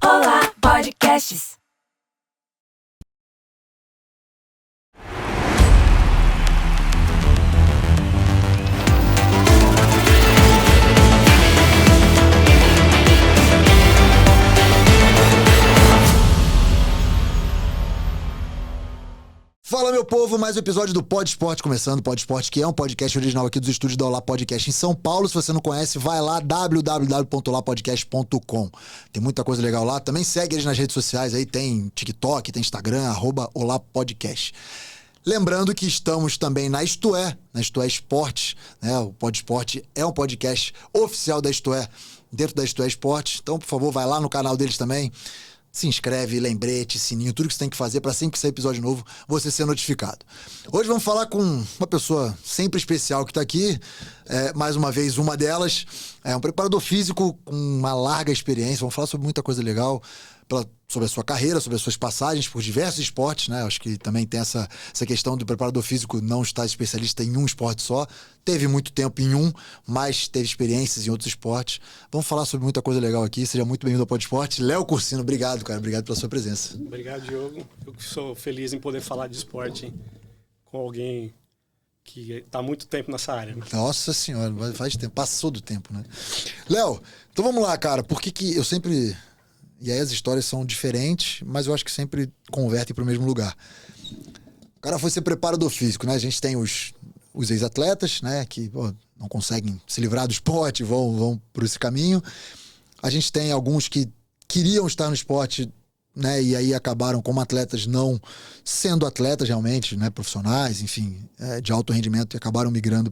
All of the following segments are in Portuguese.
Olá, podcasts. Fala, meu povo, mais um episódio do Pod Esporte começando. Pod Esporte, que é um podcast original aqui dos estúdios da Olá Podcast em São Paulo. Se você não conhece, vai lá, www.olapodcast.com. Tem muita coisa legal lá. Também segue eles nas redes sociais aí, tem TikTok, tem Instagram, @Olá Podcast. Lembrando que estamos também na Isto É Esporte, né? O Pod Esporte é um podcast oficial da Isto É, dentro da Isto É Esporte. Então, por favor, vai lá no canal deles também. Se inscreve, lembrete, sininho, tudo que você tem que fazer para sempre que sair episódio novo, você ser notificado. Hoje vamos falar com uma pessoa sempre especial que está aqui, mais uma vez uma delas, é um preparador físico com uma larga experiência. Vamos falar sobre muita coisa legal, sobre a sua carreira, sobre as suas passagens por diversos esportes, né? Acho que também tem essa questão do preparador físico não estar especialista em um esporte só. Teve muito tempo em um, mas teve experiências em outros esportes. Vamos falar sobre muita coisa legal aqui. Seja muito bem-vindo ao Pod Esporte. Léo Cursino, obrigado, cara. Obrigado pela sua presença. Obrigado, Diogo. Eu sou feliz em poder falar de esporte com alguém que está há muito tempo nessa área. Né? Nossa senhora, faz tempo. Passou do tempo, né? Léo, então vamos lá, cara. Por que eu sempre... E aí as histórias são diferentes, mas eu acho que sempre convertem para o mesmo lugar. O cara foi ser preparador físico, né? A gente tem os ex-atletas, né? Que não conseguem se livrar do esporte, vão por esse caminho. A gente tem alguns que queriam estar no esporte, né? E aí acabaram como atletas não sendo atletas realmente, né? Profissionais, enfim, de alto rendimento, e acabaram migrando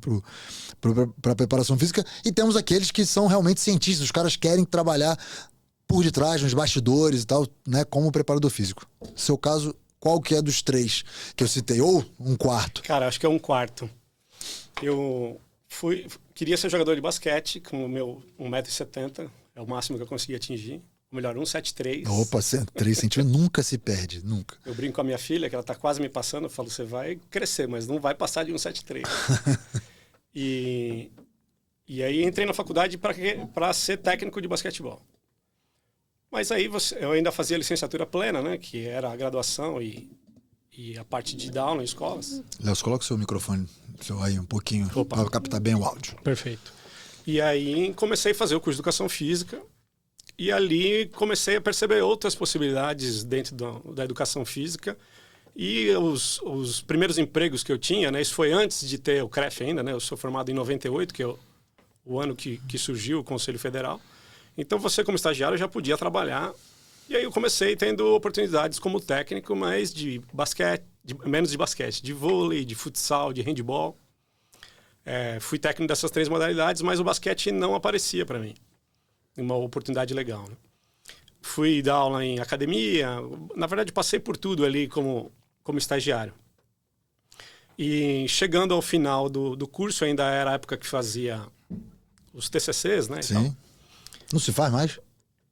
para a preparação física. E temos aqueles que são realmente cientistas. Os caras querem trabalhar por detrás, nos bastidores e tal, né, como preparador físico. Seu caso, qual que é dos três que eu citei? Ou um quarto? Cara, acho que é um quarto. Eu queria ser jogador de basquete com o meu 1,70 m, é o máximo que eu consegui atingir. Ou melhor, 1,73 m. Opa, 3 centímetros nunca se perde, nunca. Eu brinco com a minha filha, que ela tá quase me passando, eu falo, você vai crescer, mas não vai passar de 1,73 m. E aí entrei na faculdade para ser técnico de basquetebol. Mas aí eu ainda fazia licenciatura plena, né? Que era a graduação e a parte de dar aula em escolas. Léo, coloca o seu microfone aí um pouquinho para captar bem o áudio. Perfeito. E aí comecei a fazer o curso de Educação Física e ali comecei a perceber outras possibilidades dentro da Educação Física. E os primeiros empregos que eu tinha, né? Isso foi antes de ter o CREF ainda, né? Eu sou formado em 98, que é o ano que surgiu o Conselho Federal. Então, você como estagiário já podia trabalhar. E aí eu comecei tendo oportunidades como técnico, mas de basquete, menos de basquete, de vôlei, de futsal, de handball. Fui técnico dessas três modalidades, mas o basquete não aparecia para mim. Uma oportunidade legal, né? Fui dar aula em academia. Na verdade, passei por tudo ali como estagiário. E chegando ao final do curso, ainda era a época que fazia os TCCs, né? Sim. Então, não se faz mais?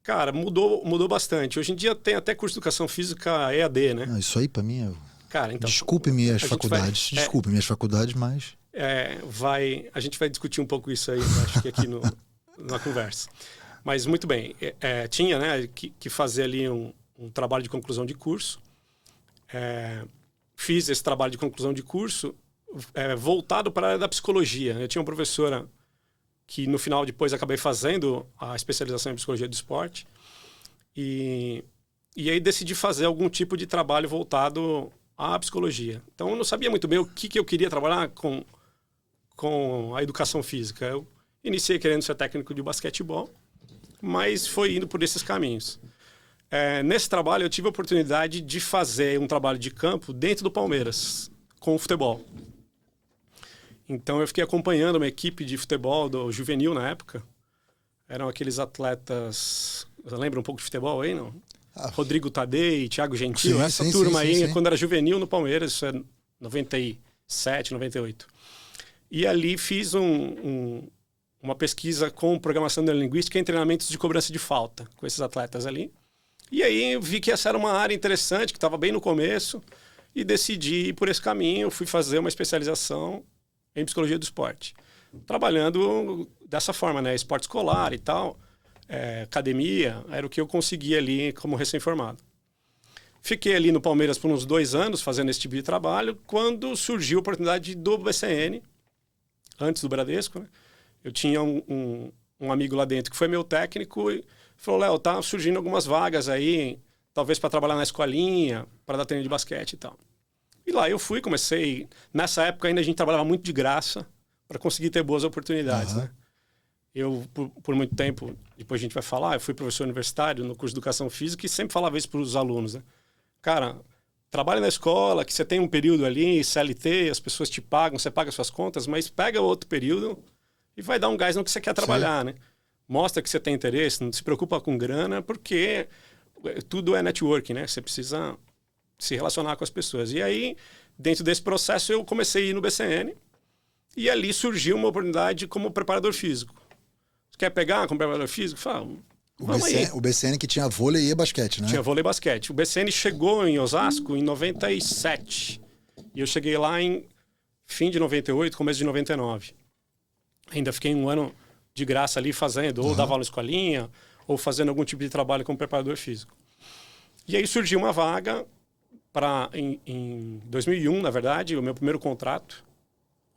Cara, mudou bastante. Hoje em dia tem até curso de Educação Física EAD, né? Isso aí pra mim é... Cara, então... Desculpe minhas faculdades. Desculpe minhas faculdades, mas... A gente vai discutir um pouco isso aí, acho que aqui na conversa. Mas muito bem. Tinha, né, que fazer ali um trabalho de conclusão de curso. Fiz esse trabalho de conclusão de curso voltado para a área da psicologia. Eu tinha uma professora que no final depois acabei fazendo a especialização em psicologia do esporte. E aí decidi fazer algum tipo de trabalho voltado à psicologia. Então eu não sabia muito bem o que eu queria trabalhar com a educação física. Eu iniciei querendo ser técnico de basquetebol, mas foi indo por esses caminhos. Nesse trabalho eu tive a oportunidade de fazer um trabalho de campo dentro do Palmeiras, com o futebol. Então eu fiquei acompanhando uma equipe de futebol do juvenil na época. Eram aqueles atletas... Você lembra um pouco de futebol aí, não? Rodrigo Tadei, Thiago Gentil, essa turma aí, quando era juvenil no Palmeiras, isso é 97, 98. E ali fiz uma pesquisa com programação neurolinguística em treinamentos de cobrança de falta, com esses atletas ali. E aí eu vi que essa era uma área interessante, que estava bem no começo, e decidi ir por esse caminho. Fui fazer uma especialização em psicologia do esporte, trabalhando dessa forma, né? Esporte escolar e tal. academia, era o que eu conseguia ali como recém-formado. Fiquei ali no Palmeiras por uns 2 anos fazendo esse tipo de trabalho, quando surgiu a oportunidade do BCN, antes do Bradesco, né? Eu tinha um amigo lá dentro que foi meu técnico e falou, Léo, tá surgindo algumas vagas aí, talvez para trabalhar na escolinha, para dar treino de basquete e tal. E lá eu fui, comecei... Nessa época ainda a gente trabalhava muito de graça para conseguir ter boas oportunidades, né? Eu, por muito tempo, depois a gente vai falar, eu fui professor universitário no curso de Educação Física e sempre falava isso para os alunos, né? Cara, trabalha na escola, que você tem um período ali, CLT, as pessoas te pagam, você paga suas contas, mas pega outro período e vai dar um gás no que você quer trabalhar, né? Mostra que você tem interesse, não se preocupa com grana, porque tudo é networking, né? Você precisa se relacionar com as pessoas. E aí, dentro desse processo, eu comecei a ir no BCN e ali surgiu uma oportunidade como preparador físico. Você quer pegar como preparador físico? Fala, o BCN que tinha vôlei e basquete, né? Tinha vôlei e basquete. O BCN chegou em Osasco em 97. E eu cheguei lá em fim de 98, começo de 99. Ainda fiquei um ano de graça ali fazendo, ou dava aula na escolinha, ou fazendo algum tipo de trabalho como preparador físico. E aí surgiu uma vaga em 2001, na verdade, o meu primeiro contrato,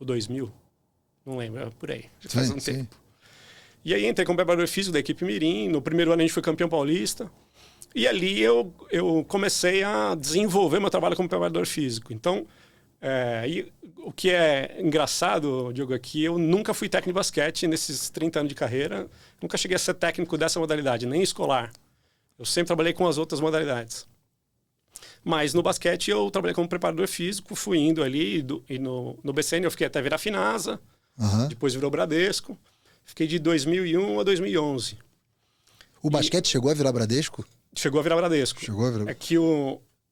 o 2000, não lembro, por aí, faz um tempo. E aí entrei como preparador físico da equipe Mirim. No primeiro ano a gente foi campeão paulista. E ali eu comecei a desenvolver meu trabalho como preparador físico. Então, o que é engraçado, Diogo, aqui, eu nunca fui técnico de basquete nesses 30 anos de carreira. Nunca cheguei a ser técnico dessa modalidade, nem escolar. Eu sempre trabalhei com as outras modalidades. Mas no basquete eu trabalhei como preparador físico, fui indo ali, e no BCN eu fiquei até virar Finasa, depois virou Bradesco. Fiquei de 2001 a 2011. O basquete chegou a virar Bradesco? Chegou a virar Bradesco. Chegou a virar... É que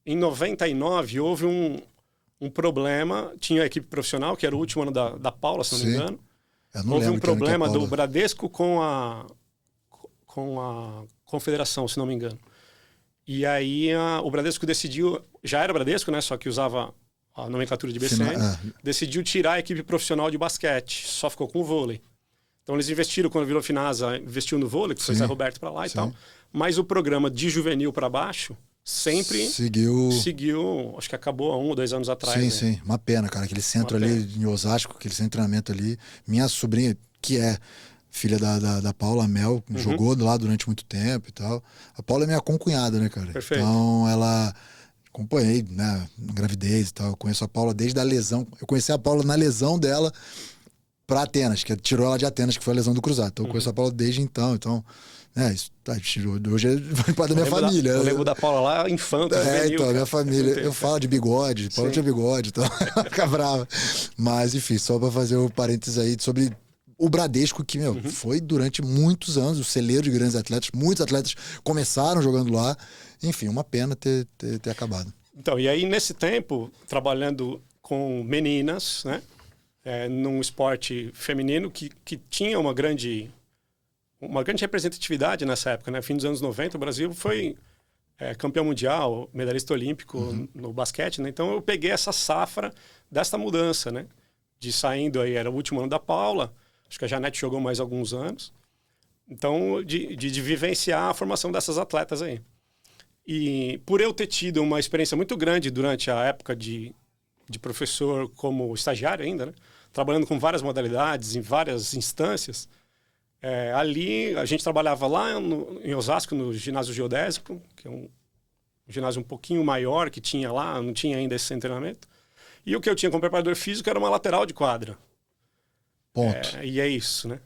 em 99 houve um problema. Tinha a equipe profissional, que era o último ano da Paula, se não me engano. Houve um problema do Bradesco com a Confederação, se não me engano. E aí o Bradesco decidiu... Já era Bradesco, né? Só que usava a nomenclatura de BCN. Decidiu tirar a equipe profissional de basquete. Só ficou com o vôlei. Então eles investiram, quando virou Finasa, investiu no vôlei, que foi Zé Roberto para lá e tal. Mas o programa de juvenil para baixo sempre seguiu, acho que acabou há 1 ou 2 anos atrás. Sim. Uma pena, cara. Aquele centro ali em Osasco, aquele centro de treinamento ali. Minha sobrinha, que é filha da Paula Mel, jogou lá durante muito tempo e tal. A Paula é minha concunhada, né, cara? Perfeito. Então ela... Acompanhei, né, gravidez e tal. Eu conheço a Paula desde a lesão. Eu conheci a Paula na lesão dela para Atenas, que tirou ela de Atenas, que foi a lesão do cruzado. Então eu conheço a Paula desde então. Então, isso hoje é parte da minha família. Eu lembro da Paula lá, infanta. Então, minha família. Eu falo de bigode, Paula tinha bigode, então ela fica brava. Mas, enfim, só para fazer um parênteses aí sobre o Bradesco, que, foi durante muitos anos o celeiro de grandes atletas. Muitos atletas começaram jogando lá. Enfim, uma pena ter acabado. Então, e aí nesse tempo, trabalhando com meninas, né? Num esporte feminino que tinha uma grande representatividade nessa época, né? Fim dos anos 90, o Brasil foi campeão mundial, medalhista olímpico no basquete, né? Então eu peguei essa safra dessa mudança, né? De saindo aí, era o último ano da Paula, acho que a Janete jogou mais alguns anos. Então, de vivenciar a formação dessas atletas aí. E por eu ter tido uma experiência muito grande durante a época de professor como estagiário ainda, né? Trabalhando com várias modalidades, em várias instâncias, ali a gente trabalhava lá em Osasco, no ginásio geodésico, que é um ginásio um pouquinho maior que tinha lá, não tinha ainda esse treinamento. E o que eu tinha como preparador físico era uma lateral de quadra. Ponto. E é isso, né?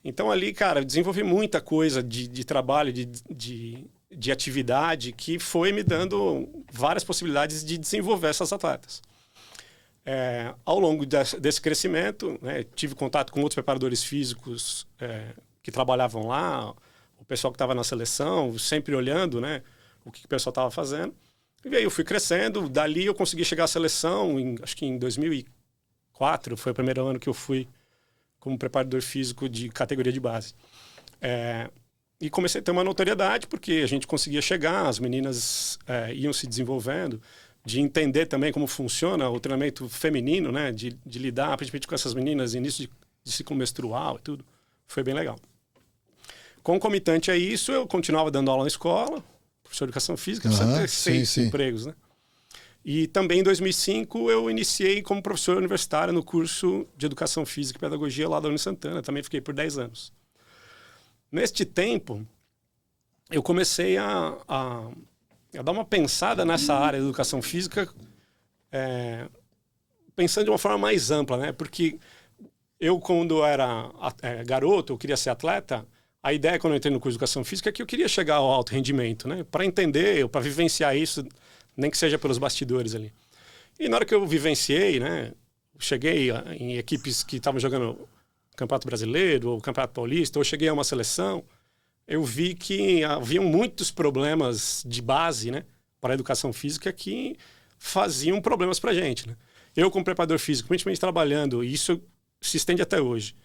Então ali, cara, eu desenvolvi muita coisa de trabalho, de atividade, que foi me dando várias possibilidades de desenvolver essas atletas. Ao longo desse crescimento, né, tive contato com outros preparadores físicos que trabalhavam lá, o pessoal que estava na seleção, sempre olhando, né, o que o pessoal estava fazendo. E aí eu fui crescendo, dali eu consegui chegar à seleção, acho que em 2004, foi o primeiro ano que eu fui como preparador físico de categoria de base. E comecei a ter uma notoriedade, porque a gente conseguia chegar, as meninas iam se desenvolvendo, de entender também como funciona o treinamento feminino, né? De lidar, principalmente com essas meninas, início de ciclo menstrual e tudo. Foi bem legal. concomitante a isso, eu continuava dando aula na escola, professor de educação física, precisa ter 6 empregos, né? E também em 2005 eu iniciei como professor universitário no curso de Educação Física e Pedagogia lá da Uni Santana. Também fiquei por 10 anos. Neste tempo, eu comecei a dar uma pensada nessa área de Educação Física, pensando de uma forma mais ampla, né? Porque eu, quando era garoto, eu queria ser atleta. A ideia, quando eu entrei no curso de Educação Física, é que eu queria chegar ao alto rendimento, né? Para entender, para vivenciar isso, nem que seja pelos bastidores ali. E na hora que eu vivenciei, né? Cheguei em equipes que estavam jogando Campeonato Brasileiro ou Campeonato Paulista, ou cheguei a uma seleção, eu vi que haviam muitos problemas de base, né? Para a educação física que faziam problemas para a gente, né? Eu, como preparador físico, principalmente trabalhando, e isso se estende até hoje,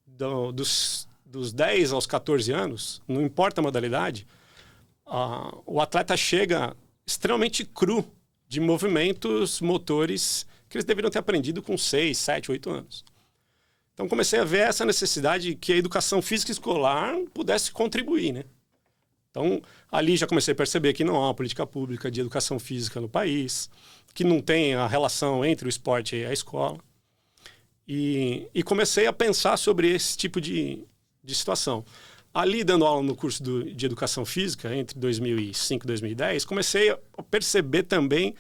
dos 10 aos 14 anos, não importa a modalidade, o atleta chega extremamente cru de movimentos motores que eles deveriam ter aprendido com 6, 7, 8 anos. Então comecei a ver essa necessidade que a educação física escolar pudesse contribuir, né? Então ali já comecei a perceber que não há uma política pública de educação física no país, que não tem a relação entre o esporte e a escola. E comecei a pensar sobre esse tipo de situação. Ali, dando aula no curso de Educação Física, entre 2005 e 2010, comecei a perceber também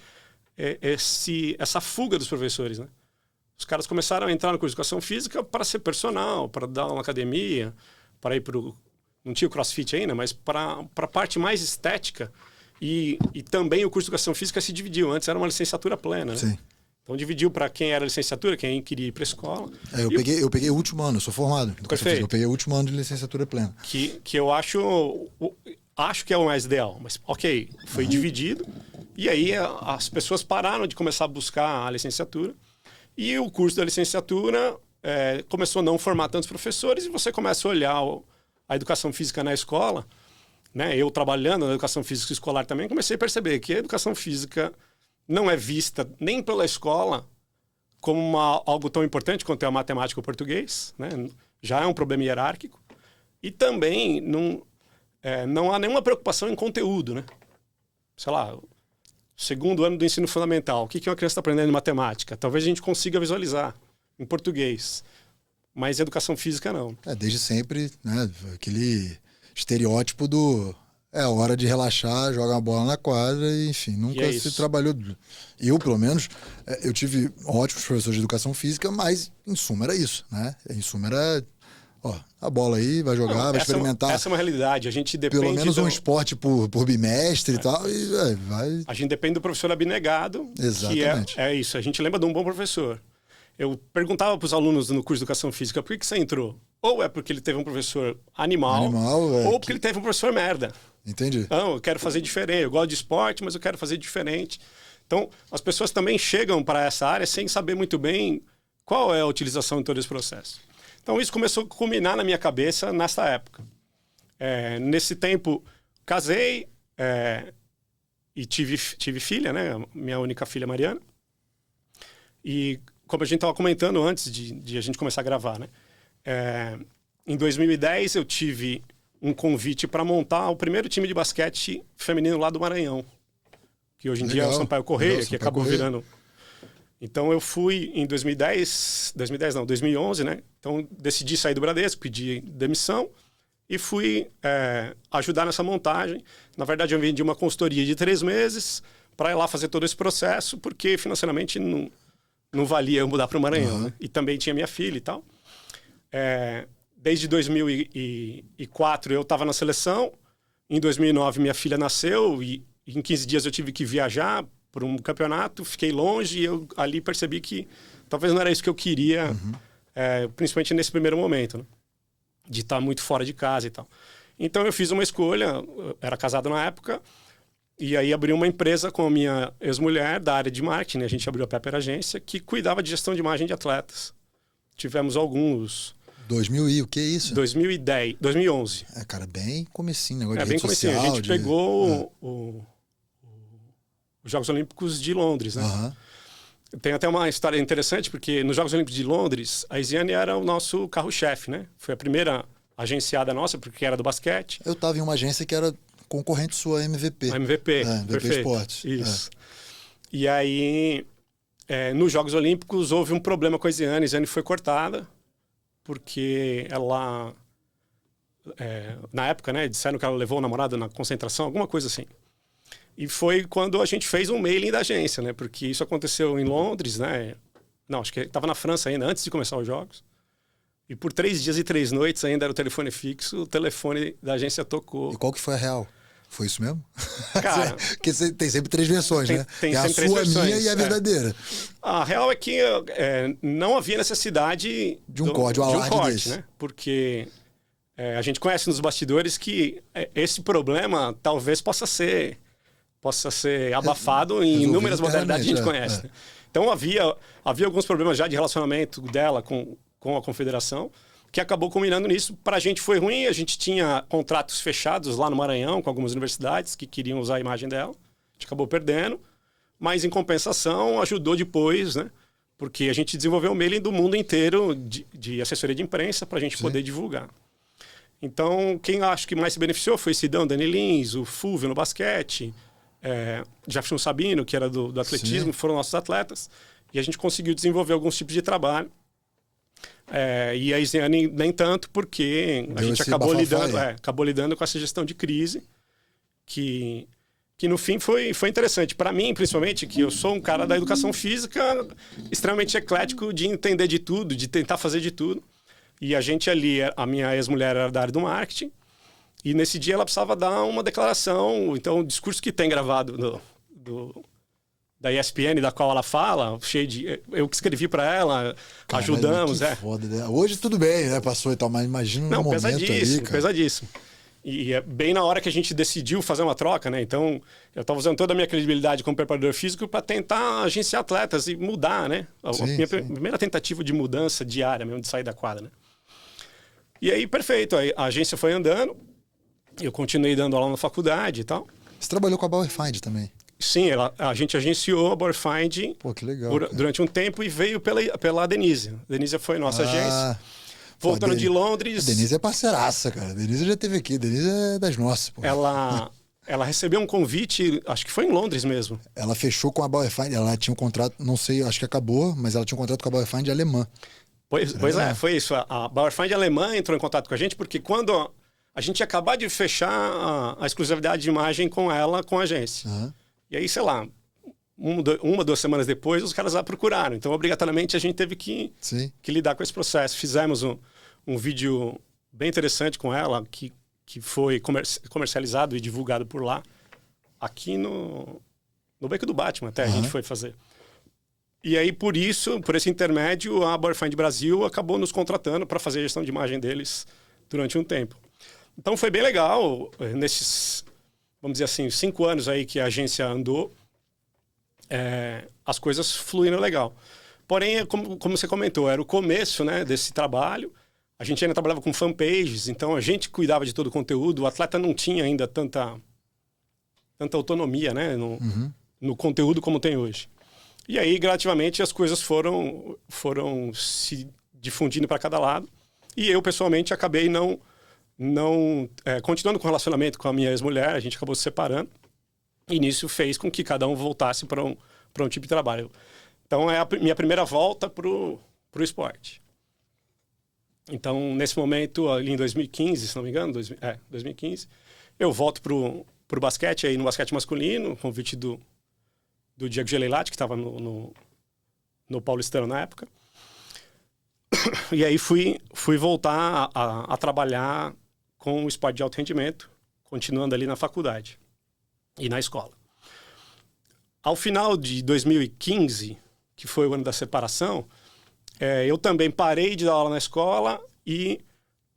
essa fuga dos professores, né? Os caras começaram a entrar no curso de Educação Física para ser personal, para dar aula na academia, para ir para o... Não tinha o CrossFit ainda, mas para a parte mais estética. E também o curso de Educação Física se dividiu. Antes era uma licenciatura plena, né? Sim. Então dividiu para quem era licenciatura, quem queria ir para a escola. Eu peguei o último ano, eu sou formado em educação física. Eu peguei o último ano de licenciatura plena. Que eu acho que é o mais ideal. Mas, ok, foi dividido. E aí as pessoas pararam de começar a buscar a licenciatura. E o curso da licenciatura começou a não formar tantos professores. E você começa a olhar a educação física na escola, né? Eu trabalhando na educação física escolar também, comecei a perceber que a educação física não é vista nem pela escola como algo tão importante quanto é a matemática ou o português, né? Já é um problema hierárquico. E também não há nenhuma preocupação em conteúdo, né? Sei lá, segundo ano do ensino fundamental, o que uma criança está aprendendo em matemática? Talvez a gente consiga visualizar em português, mas em educação física não. Desde sempre, né? Aquele estereótipo do... hora de relaxar, joga uma bola na quadra e, enfim, nunca se trabalhou. Eu, pelo menos, eu tive ótimos professores de educação física, mas, em suma, era isso, né? Em suma, era... a bola aí, vai jogar, vai experimentar. Essa é uma realidade. A gente depende... Pelo menos um esporte por bimestre e tal, e vai... A gente depende do professor abnegado. Exatamente. Que é isso. A gente lembra de um bom professor. Eu perguntava para os alunos no curso de Educação Física, por que você entrou? Ou é porque ele teve um professor animal ou porque ele teve um professor merda. Entendi. Não, eu quero fazer diferente. Eu gosto de esporte, mas eu quero fazer diferente. Então, as pessoas também chegam para essa área sem saber muito bem qual é a utilização de todo esse processo. Então, isso começou a culminar na minha cabeça nessa época. Nesse tempo, casei e tive filha, né? Minha única filha, Mariana. E, como a gente estava comentando antes de a gente começar a gravar, né? Em 2010, eu tive um convite para montar o primeiro time de basquete feminino lá do Maranhão, que hoje em dia é o Sampaio Correia, que acabou virando... Então eu fui em 2011, né? Então decidi sair do Bradesco, pedi demissão e fui ajudar nessa montagem. Na verdade, eu vendi uma consultoria de 3 meses para ir lá fazer todo esse processo, porque financeiramente não valia eu mudar para o Maranhão, né? E também tinha minha filha e tal. Desde 2004 eu estava na seleção. Em 2009 minha filha nasceu e em 15 dias eu tive que viajar por um campeonato. Fiquei longe e eu ali percebi que talvez não era isso que eu queria, principalmente nesse primeiro momento, né? De estar muito fora de casa e tal. Então eu fiz uma escolha, eu era casado na época, e aí abri uma empresa com a minha ex-mulher da área de marketing. A gente abriu a Pepper Agência, que cuidava de gestão de imagem de atletas. Tivemos alguns... 2000 e o que é isso? 2011. Cara, bem comecinho, negócio de bem rede comecinho. social. A gente pegou os Jogos Olímpicos de Londres, né? Tem até uma história interessante, porque nos Jogos Olímpicos de Londres, a Isiane era o nosso carro-chefe, né? Foi a primeira agenciada nossa, porque era do basquete. Eu tava em uma agência que era concorrente sua, MVP. A MVP, MVP perfeito. Esportes. Isso. E aí, nos Jogos Olímpicos, houve um problema com a Isiane. A Isiane foi cortada, porque ela... na época, né, disseram que ela levou o namorado na concentração, alguma coisa assim. E foi quando a gente fez um mailing da agência, né? Porque isso aconteceu em Londres, né? Não, acho que estava na França ainda, antes de começar os Jogos. E por 3 dias e 3 noites ainda era o telefone fixo, o telefone da agência tocou. E qual que foi a real? Foi isso mesmo? Cara... Porque tem sempre 3 versões, né? Tem a sempre sua, 3 versões, minha e a verdadeira. A real é que não havia necessidade de um corte, desse. Né? Porque a gente conhece nos bastidores que esse problema talvez possa ser abafado em inúmeras modalidades que a gente conhece. Né? Então havia alguns problemas já de relacionamento dela com a confederação, que acabou culminando nisso. Para a gente foi ruim, a gente tinha contratos fechados lá no Maranhão com algumas universidades que queriam usar a imagem dela. A gente acabou perdendo, mas em compensação ajudou depois, né? Porque a gente desenvolveu o mailing do mundo inteiro de assessoria de imprensa para a gente poder divulgar. Então, quem acho que mais se beneficiou foi Sidão, Dani Lins, o Fulvio no basquete, Jefferson Sabino, que era do atletismo, foram nossos atletas. E a gente conseguiu desenvolver alguns tipos de trabalho. E a Isiane nem tanto, porque a gente acabou lidando com essa gestão de crise, que no fim foi interessante. Para mim, principalmente, que eu sou um cara da educação física extremamente eclético, de entender de tudo, de tentar fazer de tudo. E a gente ali, a minha ex-mulher era da área do marketing, e nesse dia ela precisava dar uma declaração. Então, o discurso que tem gravado da ESPN, da qual ela fala, cheio de... Eu que escrevi para ela, cara, ajudamos. Foda, né? Hoje tudo bem, né? Passou e tal, mas imagina no momento ali, cara. Pesadíssimo. E é bem na hora que a gente decidiu fazer uma troca, né? Então, eu estava usando toda a minha credibilidade como preparador físico para tentar agenciar atletas e mudar, né? Minha primeira tentativa de mudança diária mesmo, de sair da quadra, né? E aí, perfeito. A agência foi andando, eu continuei dando aula na faculdade e tal. Você trabalhou com a Bauer Find também? Sim, a gente agenciou a Bauer Find durante um tempo e veio pela Denise. A Denise foi nossa agência. Voltando de Londres... A Denise é parceiraça, cara. A Denise já esteve aqui. A Denise é das nossas. Pô. Ela recebeu um convite, acho que foi em Londres mesmo. Ela fechou com a Bauer Find. Ela tinha um contrato, não sei, acho que acabou, mas ela tinha um contrato com a Bauer Find alemã. Pois foi isso. A Bauer Find alemã entrou em contato com a gente, porque quando a gente ia acabar de fechar a exclusividade de imagem com ela, com a agência. Uhum. E aí, sei lá, 2 semanas depois, os caras lá procuraram. Então, obrigatoriamente, a gente teve que lidar com esse processo. Fizemos um vídeo bem interessante com ela, que foi comercializado e divulgado por lá, aqui no Beco do Batman, até a gente foi fazer. E aí, por esse intermédio, a Bauer Find Brasil acabou nos contratando para fazer a gestão de imagem deles durante um tempo. Então, foi bem legal. Nesses, vamos dizer assim, 5 anos aí que a agência andou, as coisas fluíram legal. Porém, como você comentou, era o começo, né, desse trabalho. A gente ainda trabalhava com fanpages, então a gente cuidava de todo o conteúdo. O atleta não tinha ainda tanta autonomia, né, no conteúdo como tem hoje. E aí, gradativamente, as coisas foram se difundindo para cada lado. E eu, pessoalmente, acabei não continuando com o relacionamento com a minha ex-mulher. A gente acabou se separando. E nisso fez com que cada um voltasse para um tipo de trabalho. Então, é a minha primeira volta pro esporte. Então, nesse momento, ali em 2015, se não me engano, 2015, eu volto pro basquete, aí no basquete masculino, convite do Diego Geleilati, que estava no Paulistano na época. E aí fui voltar a trabalhar com o esporte de alto rendimento, continuando ali na faculdade e na escola. Ao final de 2015, que foi o ano da separação, eu também parei de dar aula na escola e,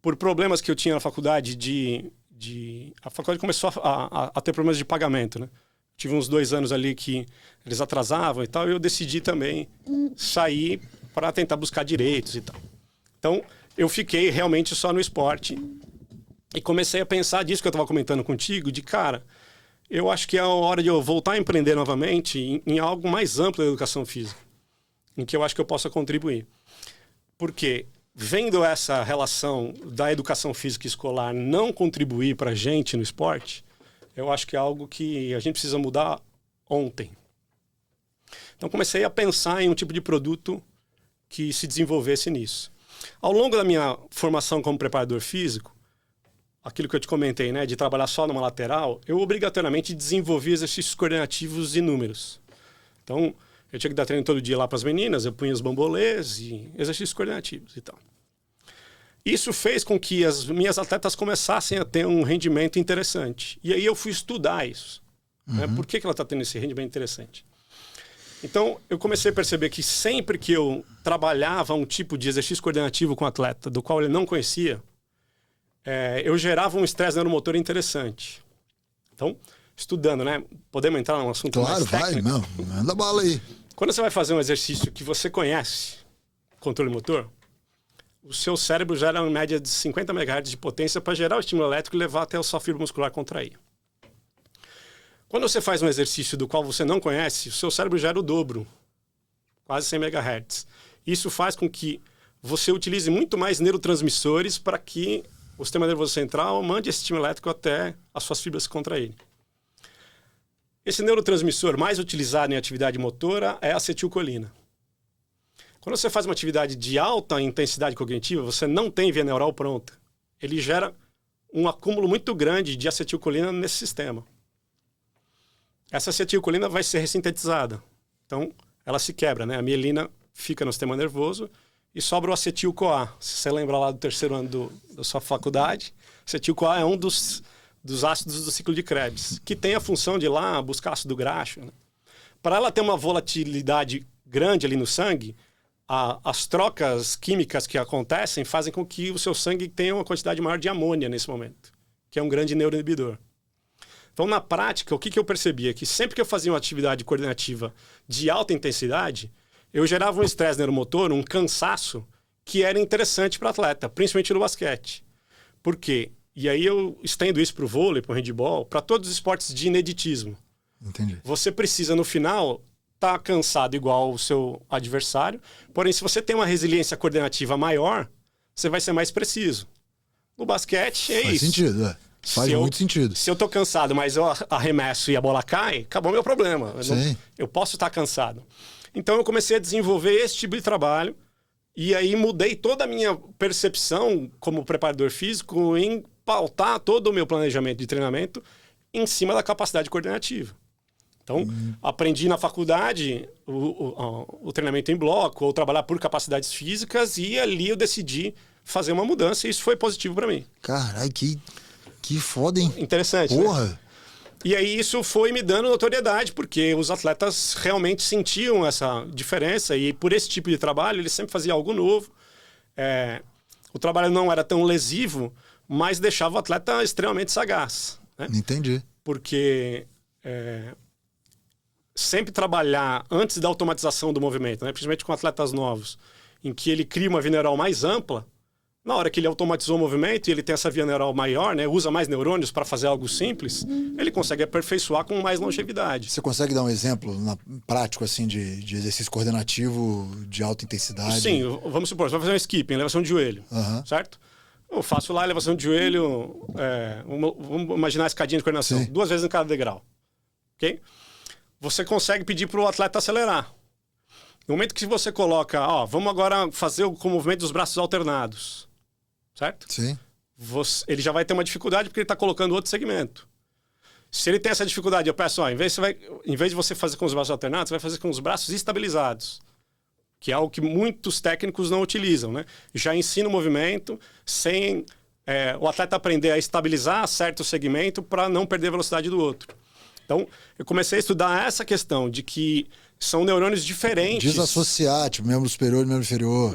por problemas que eu tinha na faculdade, a faculdade começou a ter problemas de pagamento, né? Tive uns 2 anos ali que eles atrasavam e tal, e eu decidi também sair para tentar buscar direitos e tal. Então, eu fiquei realmente só no esporte e comecei a pensar disso que eu estava comentando contigo, de cara, eu acho que é a hora de eu voltar a empreender novamente em algo mais amplo da educação física, em que eu acho que eu possa contribuir. Porque vendo essa relação da educação física escolar não contribuir para a gente no esporte, eu acho que é algo que a gente precisa mudar ontem. Então comecei a pensar em um tipo de produto que se desenvolvesse nisso. Ao longo da minha formação como preparador físico, aquilo que eu te comentei, né, de trabalhar só numa lateral, eu obrigatoriamente desenvolvi exercícios coordenativos inúmeros. Então, eu tinha que dar treino todo dia lá para as meninas, eu punha os bambolês e exercícios coordenativos e tal. Isso fez com que as minhas atletas começassem a ter um rendimento interessante. E aí eu fui estudar isso. Né? Por que ela está tendo esse rendimento interessante? Então, eu comecei a perceber que sempre que eu trabalhava um tipo de exercício coordenativo com o atleta, do qual ele não conhecia, eu gerava um estresse neuromotor interessante. Então, estudando, né? Podemos entrar num assunto mais técnico? Claro, vai, não. Manda bala aí. Quando você vai fazer um exercício que você conhece, controle motor, o seu cérebro gera uma média de 50 MHz de potência para gerar o estímulo elétrico e levar até a sua fibra muscular contrair. Quando você faz um exercício do qual você não conhece, o seu cérebro gera o dobro, quase 100 MHz. Isso faz com que você utilize muito mais neurotransmissores para que o sistema nervoso central mande esse estímulo elétrico até as suas fibras se contraírem. Esse neurotransmissor mais utilizado em atividade motora é a acetilcolina. Quando você faz uma atividade de alta intensidade cognitiva, você não tem via neural pronta. Ele gera um acúmulo muito grande de acetilcolina nesse sistema. Essa acetilcolina vai ser ressintetizada. Então, ela se quebra, né? A mielina fica no sistema nervoso e sobra o acetil-CoA. Se você lembra lá do terceiro ano da sua faculdade, acetil-CoA é um dos ácidos do ciclo de Krebs, que tem a função de ir lá buscar ácido graxo. Né? Para ela ter uma volatilidade grande ali no sangue, as trocas químicas que acontecem fazem com que o seu sangue tenha uma quantidade maior de amônia nesse momento, que é um grande neuroinibidor. Então, na prática, o que eu percebia? É que sempre que eu fazia uma atividade coordenativa de alta intensidade, eu gerava um estresse neuromotor, um cansaço, que era interessante para o atleta, principalmente no basquete. Por quê? E aí eu estendo isso para o vôlei, para o handebol, para todos os esportes de ineditismo. Entendi. Você precisa, no final, estar cansado igual o seu adversário, porém, se você tem uma resiliência coordenativa maior, você vai ser mais preciso. No basquete, é Faz isso. sentido, é. Faz muito sentido. Se eu tô cansado, mas eu arremesso e a bola cai, acabou meu problema. Eu posso estar cansado. Então eu comecei a desenvolver esse tipo de trabalho e aí mudei toda a minha percepção como preparador físico em pautar todo o meu planejamento de treinamento em cima da capacidade coordenativa. Então, aprendi na faculdade o treinamento em bloco ou trabalhar por capacidades físicas e ali eu decidi fazer uma mudança e isso foi positivo para mim. Caralho, que foda, hein? Interessante, porra! Né? E aí isso foi me dando notoriedade, porque os atletas realmente sentiam essa diferença e por esse tipo de trabalho eles sempre faziam algo novo. O trabalho não era tão lesivo, mas deixava o atleta extremamente sagaz. Né? Entendi. Porque sempre trabalhar antes da automatização do movimento, né? Principalmente com atletas novos, em que ele cria uma via neural mais ampla, na hora que ele automatizou o movimento e ele tem essa via neural maior, né, usa mais neurônios para fazer algo simples, ele consegue aperfeiçoar com mais longevidade. Você consegue dar um exemplo prático assim de exercício coordenativo de alta intensidade? Sim, vamos supor, você vai fazer um skipping, elevação de joelho, certo? Eu faço lá a elevação de joelho, vamos imaginar a escadinha de coordenação, Sim. 2 vezes em cada degrau, ok? Você consegue pedir para o atleta acelerar. No momento que você coloca, vamos agora fazer com o movimento dos braços alternados, certo? Sim. Ele já vai ter uma dificuldade porque ele está colocando outro segmento. Se ele tem essa dificuldade, eu peço, em vez de você fazer com os braços alternados, você vai fazer com os braços estabilizados, que é algo que muitos técnicos não utilizam, né? Já ensina o movimento sem o atleta aprender a estabilizar certo segmento para não perder a velocidade do outro. Então, eu comecei a estudar essa questão de que são neurônios diferentes. Desassociar, tipo, membro superior e membro inferior.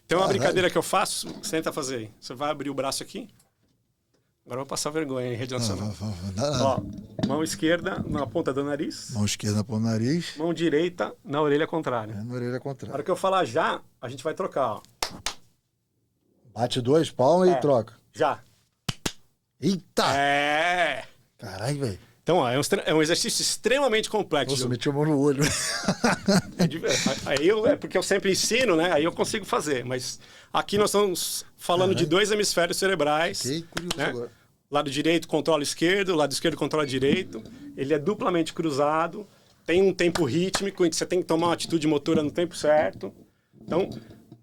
Tem uma brincadeira que eu faço, você tenta fazer aí. Você vai abrir o braço aqui. Agora eu vou passar vergonha em rede nacional. Mão esquerda na ponta do nariz. Mão esquerda na ponta do nariz. Mão direita na orelha contrária. Na orelha Na contrária. hora que eu falar já, a gente vai trocar. Bate 2 palmas e troca. Já. Eita! É. Caralho, velho. Então, ó, é um exercício extremamente complexo. Nossa, meti a mão no olho. É porque eu sempre ensino, né? Aí eu consigo fazer. Mas aqui nós estamos falando de 2 hemisférios cerebrais. Fiquei curioso né? agora. Lado direito controla o esquerdo, lado esquerdo controla o direito. Ele é duplamente cruzado. Tem um tempo rítmico em que você tem que tomar uma atitude motora no tempo certo. Então,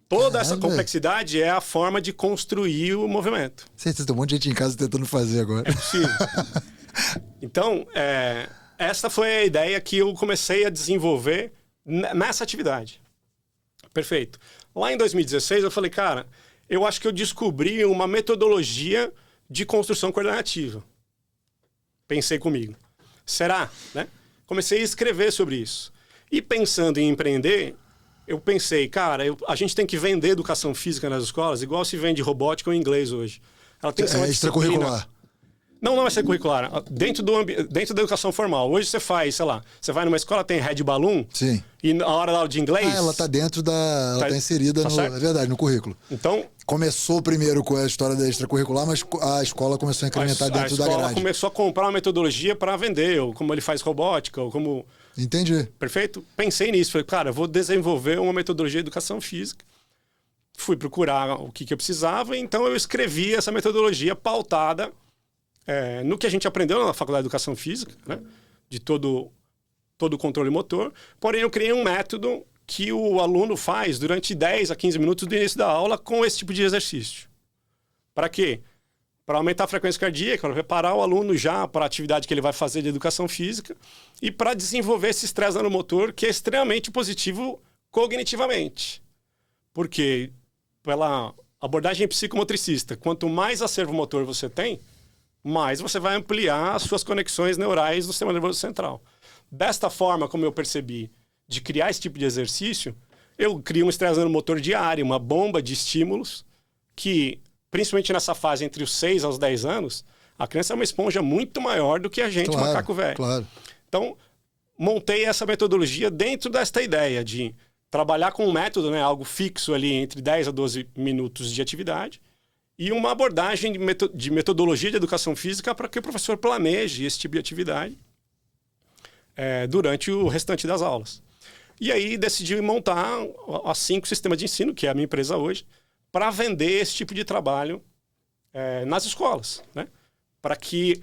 toda essa complexidade é a forma de construir o movimento. Certeza, tem um monte de gente em casa tentando fazer agora. É possível. Então, essa foi a ideia que eu comecei a desenvolver nessa atividade. Perfeito. Lá em 2016, eu falei, cara, eu acho que eu descobri uma metodologia de construção coordenativa. Pensei comigo. Será? Né? Comecei a escrever sobre isso. E pensando em empreender, eu pensei, cara, a gente tem que vender educação física nas escolas igual se vende robótica ou inglês hoje. Ela tem que ser uma extracurricular. Não é extracurricular. Dentro da educação formal. Hoje você faz, sei lá, você vai numa escola, tem Red Balloon. Sim. E na hora da aula de inglês... ela tá dentro da... Ela tá inserida no... É verdade, no currículo. Então... Começou primeiro com a história da extracurricular, mas a escola começou a incrementar dentro da grade. A escola começou a comprar uma metodologia para vender, ou como ele faz robótica, ou como... Entendi. Perfeito? Pensei nisso. Falei, cara, eu vou desenvolver uma metodologia de educação física. Fui procurar o que eu precisava, então eu escrevi essa metodologia pautada no que a gente aprendeu na Faculdade de Educação Física, né? De todo o controle motor. Porém, eu criei um método que o aluno faz durante 10 a 15 minutos do início da aula com esse tipo de exercício. Para quê? Para aumentar a frequência cardíaca, para preparar o aluno já para a atividade que ele vai fazer de educação física e para desenvolver esse estresse nanomotor que é extremamente positivo cognitivamente. Porque, pela abordagem psicomotricista, quanto mais acervo motor você tem, mais você vai ampliar as suas conexões neurais do sistema nervoso central. Desta forma, como eu percebi, de criar esse tipo de exercício, eu crio um estresse nanomotor diário, uma bomba de estímulos que, principalmente nessa fase entre os 6 aos 10 anos, a criança é uma esponja muito maior do que a gente, claro, macaco velho. Claro. Então, montei essa metodologia dentro desta ideia de trabalhar com um método, né, algo fixo ali entre 10 a 12 minutos de atividade, e uma abordagem de metodologia de educação física para que o professor planeje esse tipo de atividade durante o restante das aulas. E aí decidi montar a 5 Sistemas de Ensino, que é a minha empresa hoje, para vender esse tipo de trabalho nas escolas. Né? Para que,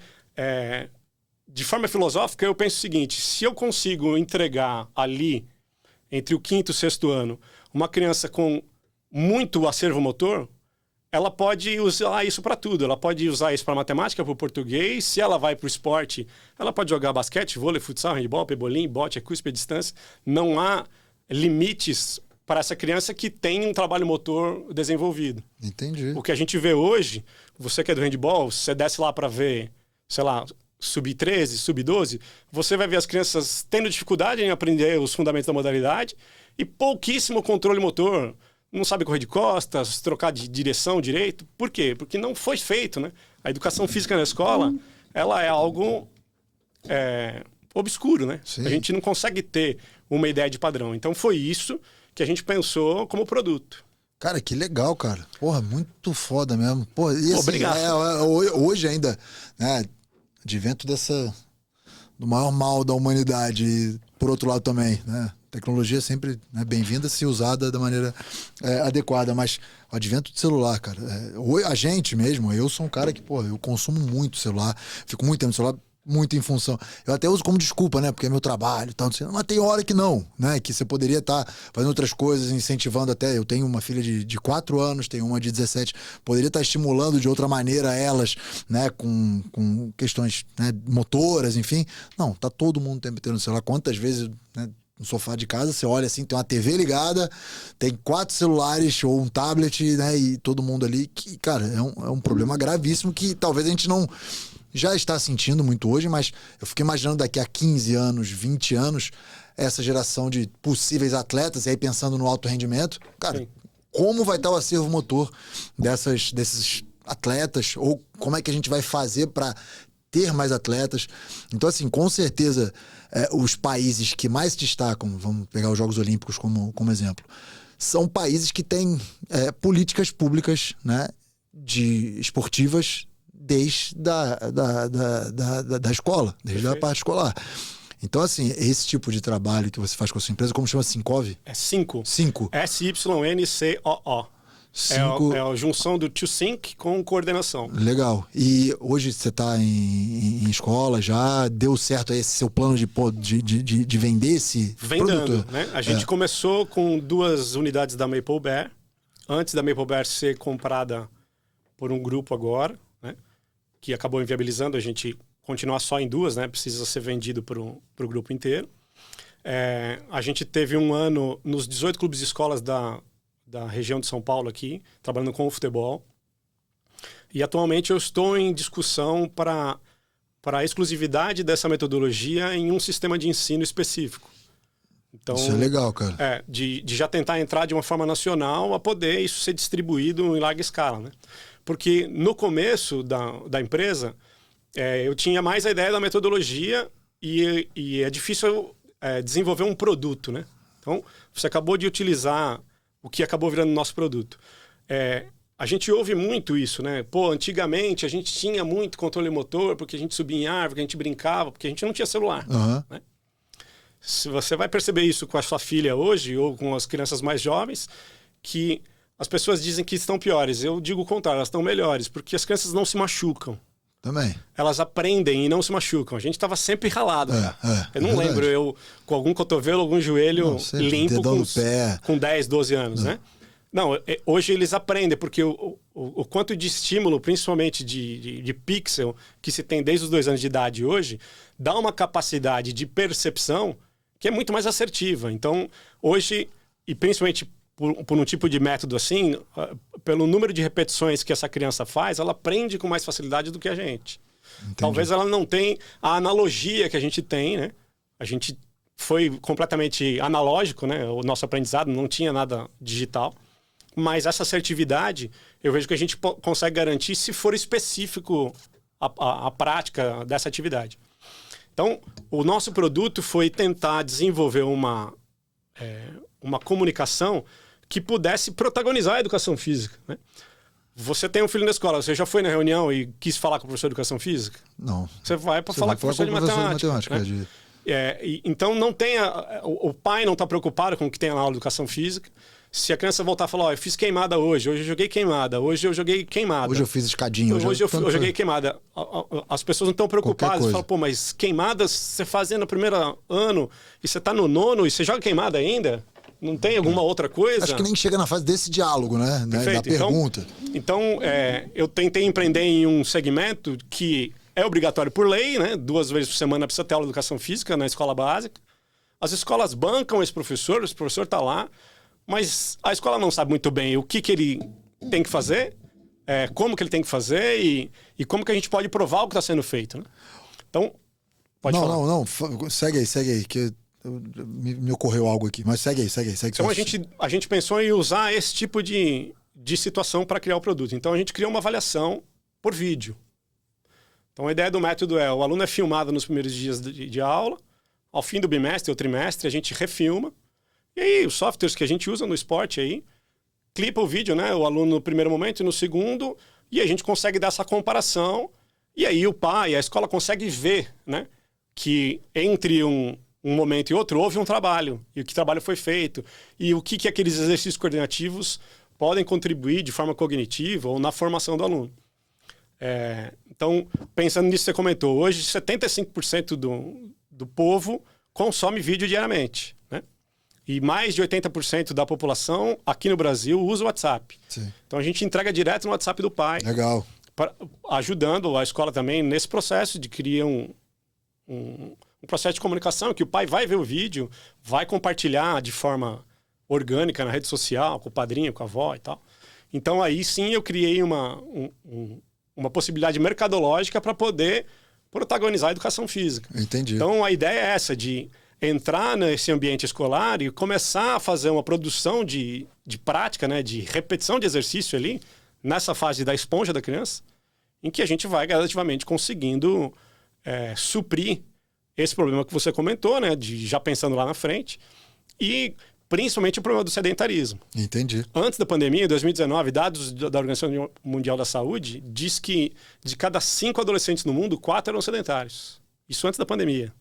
de forma filosófica, eu penso o seguinte, se eu consigo entregar ali, entre o 5º e o 6º ano, uma criança com muito acervo motor, ela pode usar isso para tudo. Ela pode usar isso para matemática, para o português. Se ela vai para o esporte, ela pode jogar basquete, vôlei, futsal, handebol, pebolim, bote, cuspe, distância. Não há limites para essa criança que tem um trabalho motor desenvolvido. Entendi. O que a gente vê hoje, você que é do handebol, você desce lá para ver, sei lá, sub-13, sub-12, você vai ver as crianças tendo dificuldade em aprender os fundamentos da modalidade e pouquíssimo controle motor. Não sabe correr de costas, trocar de direção direito. Por quê? Porque não foi feito, né? A educação física na escola, ela é algo obscuro, né? Sim. A gente não consegue ter uma ideia de padrão. Então foi isso que a gente pensou como produto. Cara, que legal, cara. Porra, muito foda mesmo. Porra, e assim, obrigado. Hoje ainda, né, advento do maior mal da humanidade, e por outro lado também, né? Tecnologia é sempre, né, bem-vinda se usada da maneira adequada, mas o advento do celular, cara, a gente mesmo, eu sou um cara que, pô, eu consumo muito celular, fico muito tempo no celular, muito em função. Eu até uso como desculpa, né, porque é meu trabalho e tal, mas tem hora que não, né, que você poderia estar fazendo outras coisas, incentivando até, eu tenho uma filha de 4 anos, tenho uma de 17, poderia estar estimulando de outra maneira elas, né, com questões, né, motoras, enfim. Não, tá todo mundo o tempo inteiro no celular. Quantas vezes, né, no sofá de casa, você olha assim, tem uma TV ligada, tem 4 celulares ou um tablet, né, e todo mundo ali, que, cara, é um problema gravíssimo que talvez a gente não já está sentindo muito hoje, mas eu fico imaginando daqui a 15 anos, 20 anos, essa geração de possíveis atletas, e aí pensando no alto rendimento, cara, sim, como vai estar o acervo motor desses atletas, ou como é que a gente vai fazer para ter mais atletas. Então, assim, com certeza, os países que mais se destacam, vamos pegar os Jogos Olímpicos como exemplo, são países que têm políticas públicas, né, esportivas desde da escola, desde a parte escolar. Então, assim, esse tipo de trabalho que você faz com a sua empresa, como chama? Sincov? É 5. 5. SYNCOO. É a junção do to sync com coordenação. Legal. E hoje você está em escola, já deu certo aí esse seu plano de vender esse Vendendo, produto? né? A gente começou com 2 unidades da Maple Bear, antes da Maple Bear ser comprada por um grupo agora, né? Que acabou inviabilizando a gente continuar só em 2, né? Precisa ser vendido para o grupo inteiro. A gente teve um ano nos 18 clubes de escolas da região de São Paulo aqui, trabalhando com o futebol. E atualmente eu estou em discussão para a exclusividade dessa metodologia em um sistema de ensino específico. Então, isso é legal, cara. De já tentar entrar de uma forma nacional a poder isso ser distribuído em larga escala, né? Porque no começo da empresa, eu tinha mais a ideia da metodologia e é difícil desenvolver um produto, né? Então, você acabou de utilizar o que acabou virando nosso produto. A gente ouve muito isso, né? Pô, antigamente a gente tinha muito controle motor porque a gente subia em árvore, porque a gente brincava, porque a gente não tinha celular. Uhum. Né? Se você vai perceber isso com a sua filha hoje ou com as crianças mais jovens, que as pessoas dizem que estão piores. Eu digo o contrário, elas estão melhores, porque as crianças não se machucam. Também. Elas aprendem e não se machucam. A gente estava sempre ralado. Eu não lembro eu com algum cotovelo, algum joelho limpo com 10, 12 anos, né? Não, hoje eles aprendem, porque o quanto de estímulo, principalmente de pixel, que se tem desde os 2 anos de idade hoje, dá uma capacidade de percepção que é muito mais assertiva. Então, hoje, e principalmente por um tipo de método assim, pelo número de repetições que essa criança faz, ela aprende com mais facilidade do que a gente. Entendi. Talvez ela não tenha a analogia que a gente tem, né? A gente foi completamente analógico, né? O nosso aprendizado não tinha nada digital. Mas essa assertividade, eu vejo que a gente consegue garantir se for específico a prática dessa atividade. Então, o nosso produto foi tentar desenvolver uma comunicação que pudesse protagonizar a educação física, né? Você tem um filho na escola, você já foi na reunião e quis falar com o professor de educação física? Não. Você vai para falar com o professor de matemática. Né? Então, não tenha, o pai não está preocupado com o que tem na aula de educação física. Se a criança voltar e falar, eu fiz queimada hoje eu joguei queimada, hoje eu joguei queimada. Hoje eu fiz escadinha. Hoje eu joguei queimada. As pessoas não estão preocupadas. Falam, pô, mas queimadas você fazia no primeiro ano e você está no 9º e você joga queimada ainda? Não tem alguma outra coisa? Acho que nem chega na fase desse diálogo, né? Da pergunta. Então, eu tentei empreender em um segmento que é obrigatório por lei, né? 2 vezes por semana precisa ter aula de educação física na escola básica. As escolas bancam esse professor, o professor está lá, mas a escola não sabe muito bem o que ele tem que fazer, como que ele tem que fazer e como que a gente pode provar o que está sendo feito, né? Então, pode falar. Não. Segue aí, que me ocorreu algo aqui. Mas segue aí. Então, a gente pensou em usar esse tipo de situação para criar o produto. Então, a gente criou uma avaliação por vídeo. Então, a ideia do método o aluno é filmado nos primeiros dias de aula, ao fim do bimestre ou trimestre, a gente refilma. E aí, os softwares que a gente usa no esporte aí, clipa o vídeo, né? O aluno no primeiro momento e no segundo, e a gente consegue dar essa comparação. E aí o pai, a escola consegue ver, né? Que entre um momento e outro houve um trabalho, e que trabalho foi feito, e o que aqueles exercícios coordenativos podem contribuir de forma cognitiva ou na formação do aluno. Então, pensando nisso que você comentou, hoje 75% do povo consome vídeo diariamente, né? E mais de 80% da população aqui no Brasil usa o WhatsApp. Sim. Então, a gente entrega direto no WhatsApp do pai. Legal. Ajudando a escola também nesse processo de criar um processo de comunicação, que o pai vai ver o vídeo, vai compartilhar de forma orgânica na rede social, com o padrinho, com a avó e tal. Então, aí sim eu criei uma possibilidade mercadológica para poder protagonizar a educação física. Entendi. Então, a ideia é essa, de entrar nesse ambiente escolar e começar a fazer uma produção de prática, né, de repetição de exercício ali, nessa fase da esponja da criança, em que a gente vai gradativamente conseguindo suprir esse problema que você comentou, né, de já pensando lá na frente, e principalmente o problema do sedentarismo. Entendi. Antes da pandemia, em 2019, dados da Organização Mundial da Saúde diz que de cada 5 adolescentes no mundo, 4 eram sedentários. Isso antes da pandemia.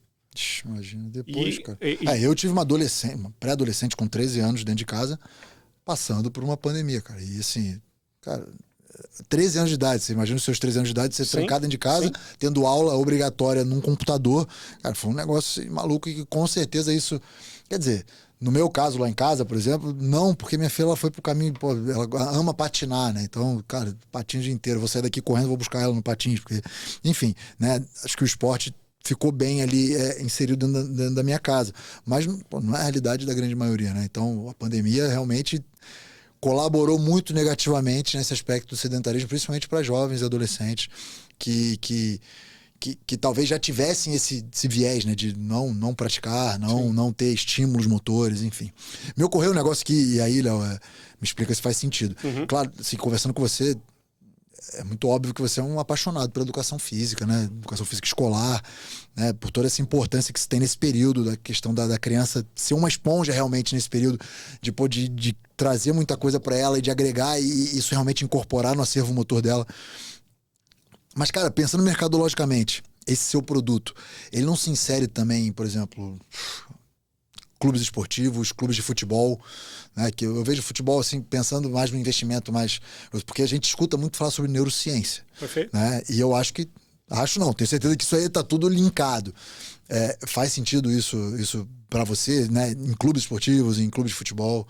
Imagina depois, cara. E Eu tive uma pré-adolescente com 13 anos dentro de casa, passando por uma pandemia, cara. E assim, cara, 13 anos de idade, você imagina os seus 13 anos de idade, você trancado dentro de casa, tendo aula obrigatória num computador. Cara, foi um negócio assim, maluco e com certeza isso... Quer dizer, no meu caso, lá em casa, por exemplo, não, porque minha filha ela foi pro caminho, pô, ela ama patinar, né? Então, cara, patins o dia inteiro, vou sair daqui correndo, vou buscar ela no patins, porque... Enfim, né? Acho que o esporte ficou bem ali inserido dentro da minha casa. Mas pô, não é a realidade da grande maioria, né? Então, a pandemia realmente colaborou muito negativamente nesse aspecto do sedentarismo, principalmente para jovens e adolescentes que talvez já tivessem esse viés, né? De não praticar, não ter estímulos motores, enfim. Me ocorreu um negócio que, e aí, Léo, me explica se faz sentido. Claro, assim, conversando com você, é muito óbvio que você é um apaixonado pela educação física, né? Educação física escolar, né? Por toda essa importância que se tem nesse período, da questão da criança ser uma esponja realmente nesse período, de trazer muita coisa para ela e de agregar e isso realmente incorporar no acervo motor dela. Mas, cara, pensando mercadologicamente, esse seu produto, ele não se insere também, por exemplo, clubes esportivos, clubes de futebol, né? Que eu vejo futebol assim, pensando mais no investimento, porque a gente escuta muito falar sobre neurociência. Perfeito. Né? E eu tenho certeza que isso aí tá tudo linkado. Faz sentido isso para você, né? Em clubes esportivos, em clubes de futebol,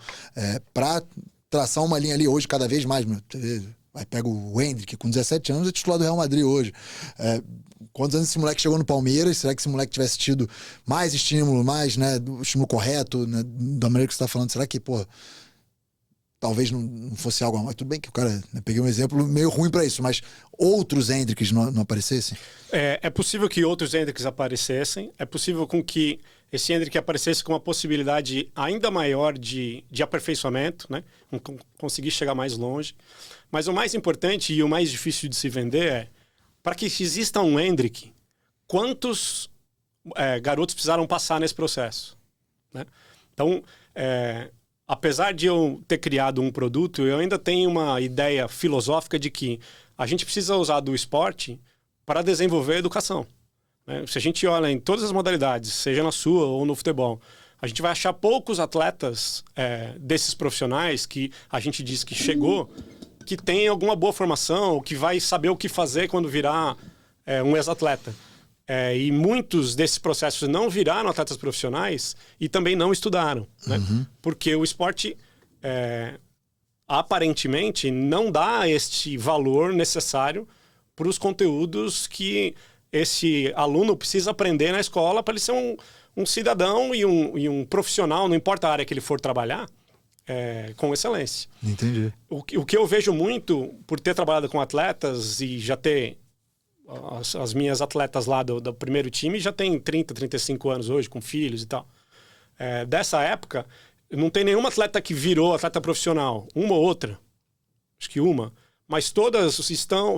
para traçar uma linha ali hoje cada vez mais, aí pega o Hendrick, com 17 anos, é titular do Real Madrid hoje. Quantos anos esse moleque chegou no Palmeiras? Será que esse moleque tivesse tido mais estímulo, né, o estímulo correto, né, da maneira que você está falando? Será que, talvez não fosse algo... Mas tudo bem que o cara... Né, peguei um exemplo meio ruim para isso, mas outros Hendricks não aparecessem? É possível que outros Hendricks aparecessem. É possível com que esse Hendrick aparecesse com uma possibilidade ainda maior de aperfeiçoamento, né? Conseguir chegar mais longe. Mas o mais importante e o mais difícil de se vender é, para que exista um Hendrick, quantos garotos precisaram passar nesse processo? Né? Então, apesar de eu ter criado um produto, eu ainda tenho uma ideia filosófica de que a gente precisa usar do esporte para desenvolver a educação. Né? Se a gente olha em todas as modalidades, seja na sua ou no futebol, a gente vai achar poucos atletas desses profissionais que a gente diz que chegou, que tem alguma boa formação, ou que vai saber o que fazer quando virar um ex-atleta. E muitos desses processos não viraram atletas profissionais e também não estudaram. Né? Porque o esporte, aparentemente, não dá este valor necessário para os conteúdos que esse aluno precisa aprender na escola para ele ser um cidadão e um profissional, não importa a área que ele for trabalhar, com excelência. Entendi. O que eu vejo muito, por ter trabalhado com atletas e já ter... As minhas atletas lá do primeiro time já tem 30, 35 anos hoje, com filhos e tal. Dessa época, não tem nenhuma atleta que virou atleta profissional. Uma ou outra. Acho que uma. Mas todas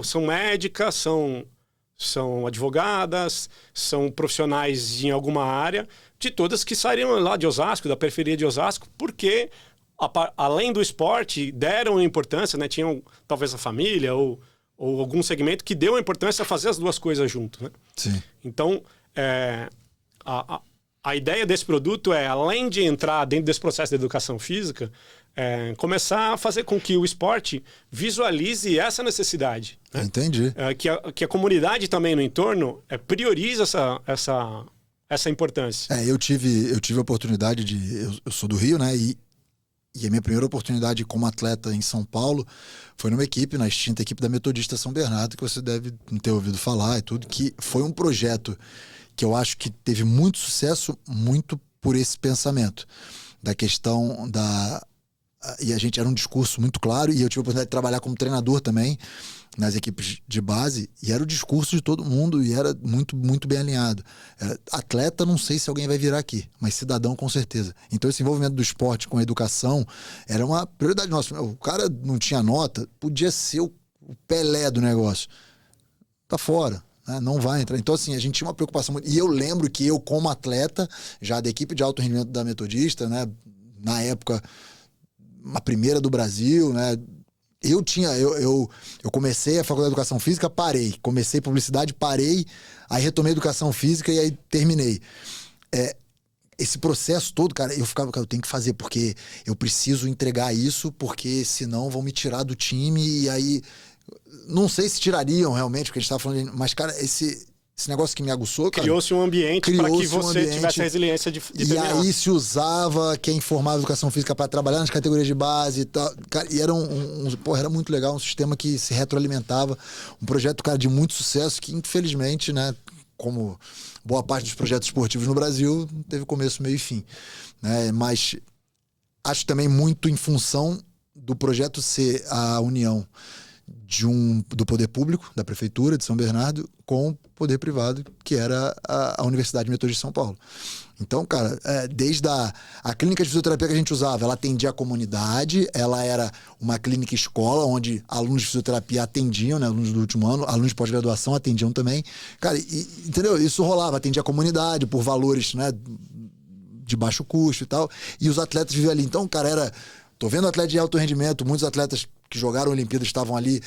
são médicas, são advogadas, são profissionais em alguma área, de todas que saíram lá de Osasco, da periferia de Osasco, porque... além do esporte, deram importância, né? Tinham talvez a família ou algum segmento que deu importância a fazer as duas coisas junto, né? Sim. Então, a ideia desse produto é, além de entrar dentro desse processo de educação física, começar a fazer com que o esporte visualize essa necessidade. Né? Entendi. Que a comunidade também no entorno prioriza essa importância. Eu tive a oportunidade eu sou do Rio, né? E a minha primeira oportunidade como atleta em São Paulo foi numa equipe, na extinta equipe da Metodista São Bernardo, que você deve ter ouvido falar e tudo, que foi um projeto que eu acho que teve muito sucesso, muito por esse pensamento da questão e a gente era um discurso muito claro, e eu tive a oportunidade de trabalhar como treinador também nas equipes de base, e era o discurso de todo mundo e era muito, muito bem alinhado. Atleta, não sei se alguém vai virar aqui, mas cidadão com certeza. Então esse envolvimento do esporte com a educação era uma prioridade nossa. O cara não tinha nota, podia ser o Pelé do negócio. Tá fora. Não vai entrar. Então, assim, a gente tinha uma preocupação muito. E eu lembro que eu, como atleta, já da equipe de alto rendimento da Metodista, né, na época, a primeira do Brasil, né? Eu comecei a faculdade de Educação Física, parei. Comecei publicidade, parei. Aí retomei Educação Física e aí terminei. Esse processo todo, cara, eu ficava, cara, eu tenho que fazer, porque eu preciso entregar isso, porque senão vão me tirar do time. E aí, não sei se tirariam realmente, porque a gente tava falando, mas, cara, esse negócio que me aguçou, cara... Criou-se um ambiente para que você tivesse a resiliência de terminar. E aí se usava quem formava Educação Física para trabalhar nas categorias de base e tal. Cara, e era era muito legal, um sistema que se retroalimentava. Um projeto, cara, de muito sucesso que, infelizmente, né, como boa parte dos projetos esportivos no Brasil, teve começo, meio e fim. Né? Mas acho também muito em função do projeto ser a união do poder público, da prefeitura de São Bernardo, com o poder privado, que era a Universidade Metodista de São Paulo. Então, cara, desde a clínica de fisioterapia que a gente usava, ela atendia a comunidade, ela era uma clínica escola, onde alunos de fisioterapia atendiam, né, alunos do último ano, alunos de pós-graduação atendiam também. Cara, entendeu? Isso rolava, atendia a comunidade por valores, né, de baixo custo e tal, e os atletas viviam ali. Então, cara, tô vendo atleta de alto rendimento, muitos atletas que jogaram Olimpíadas estavam ali.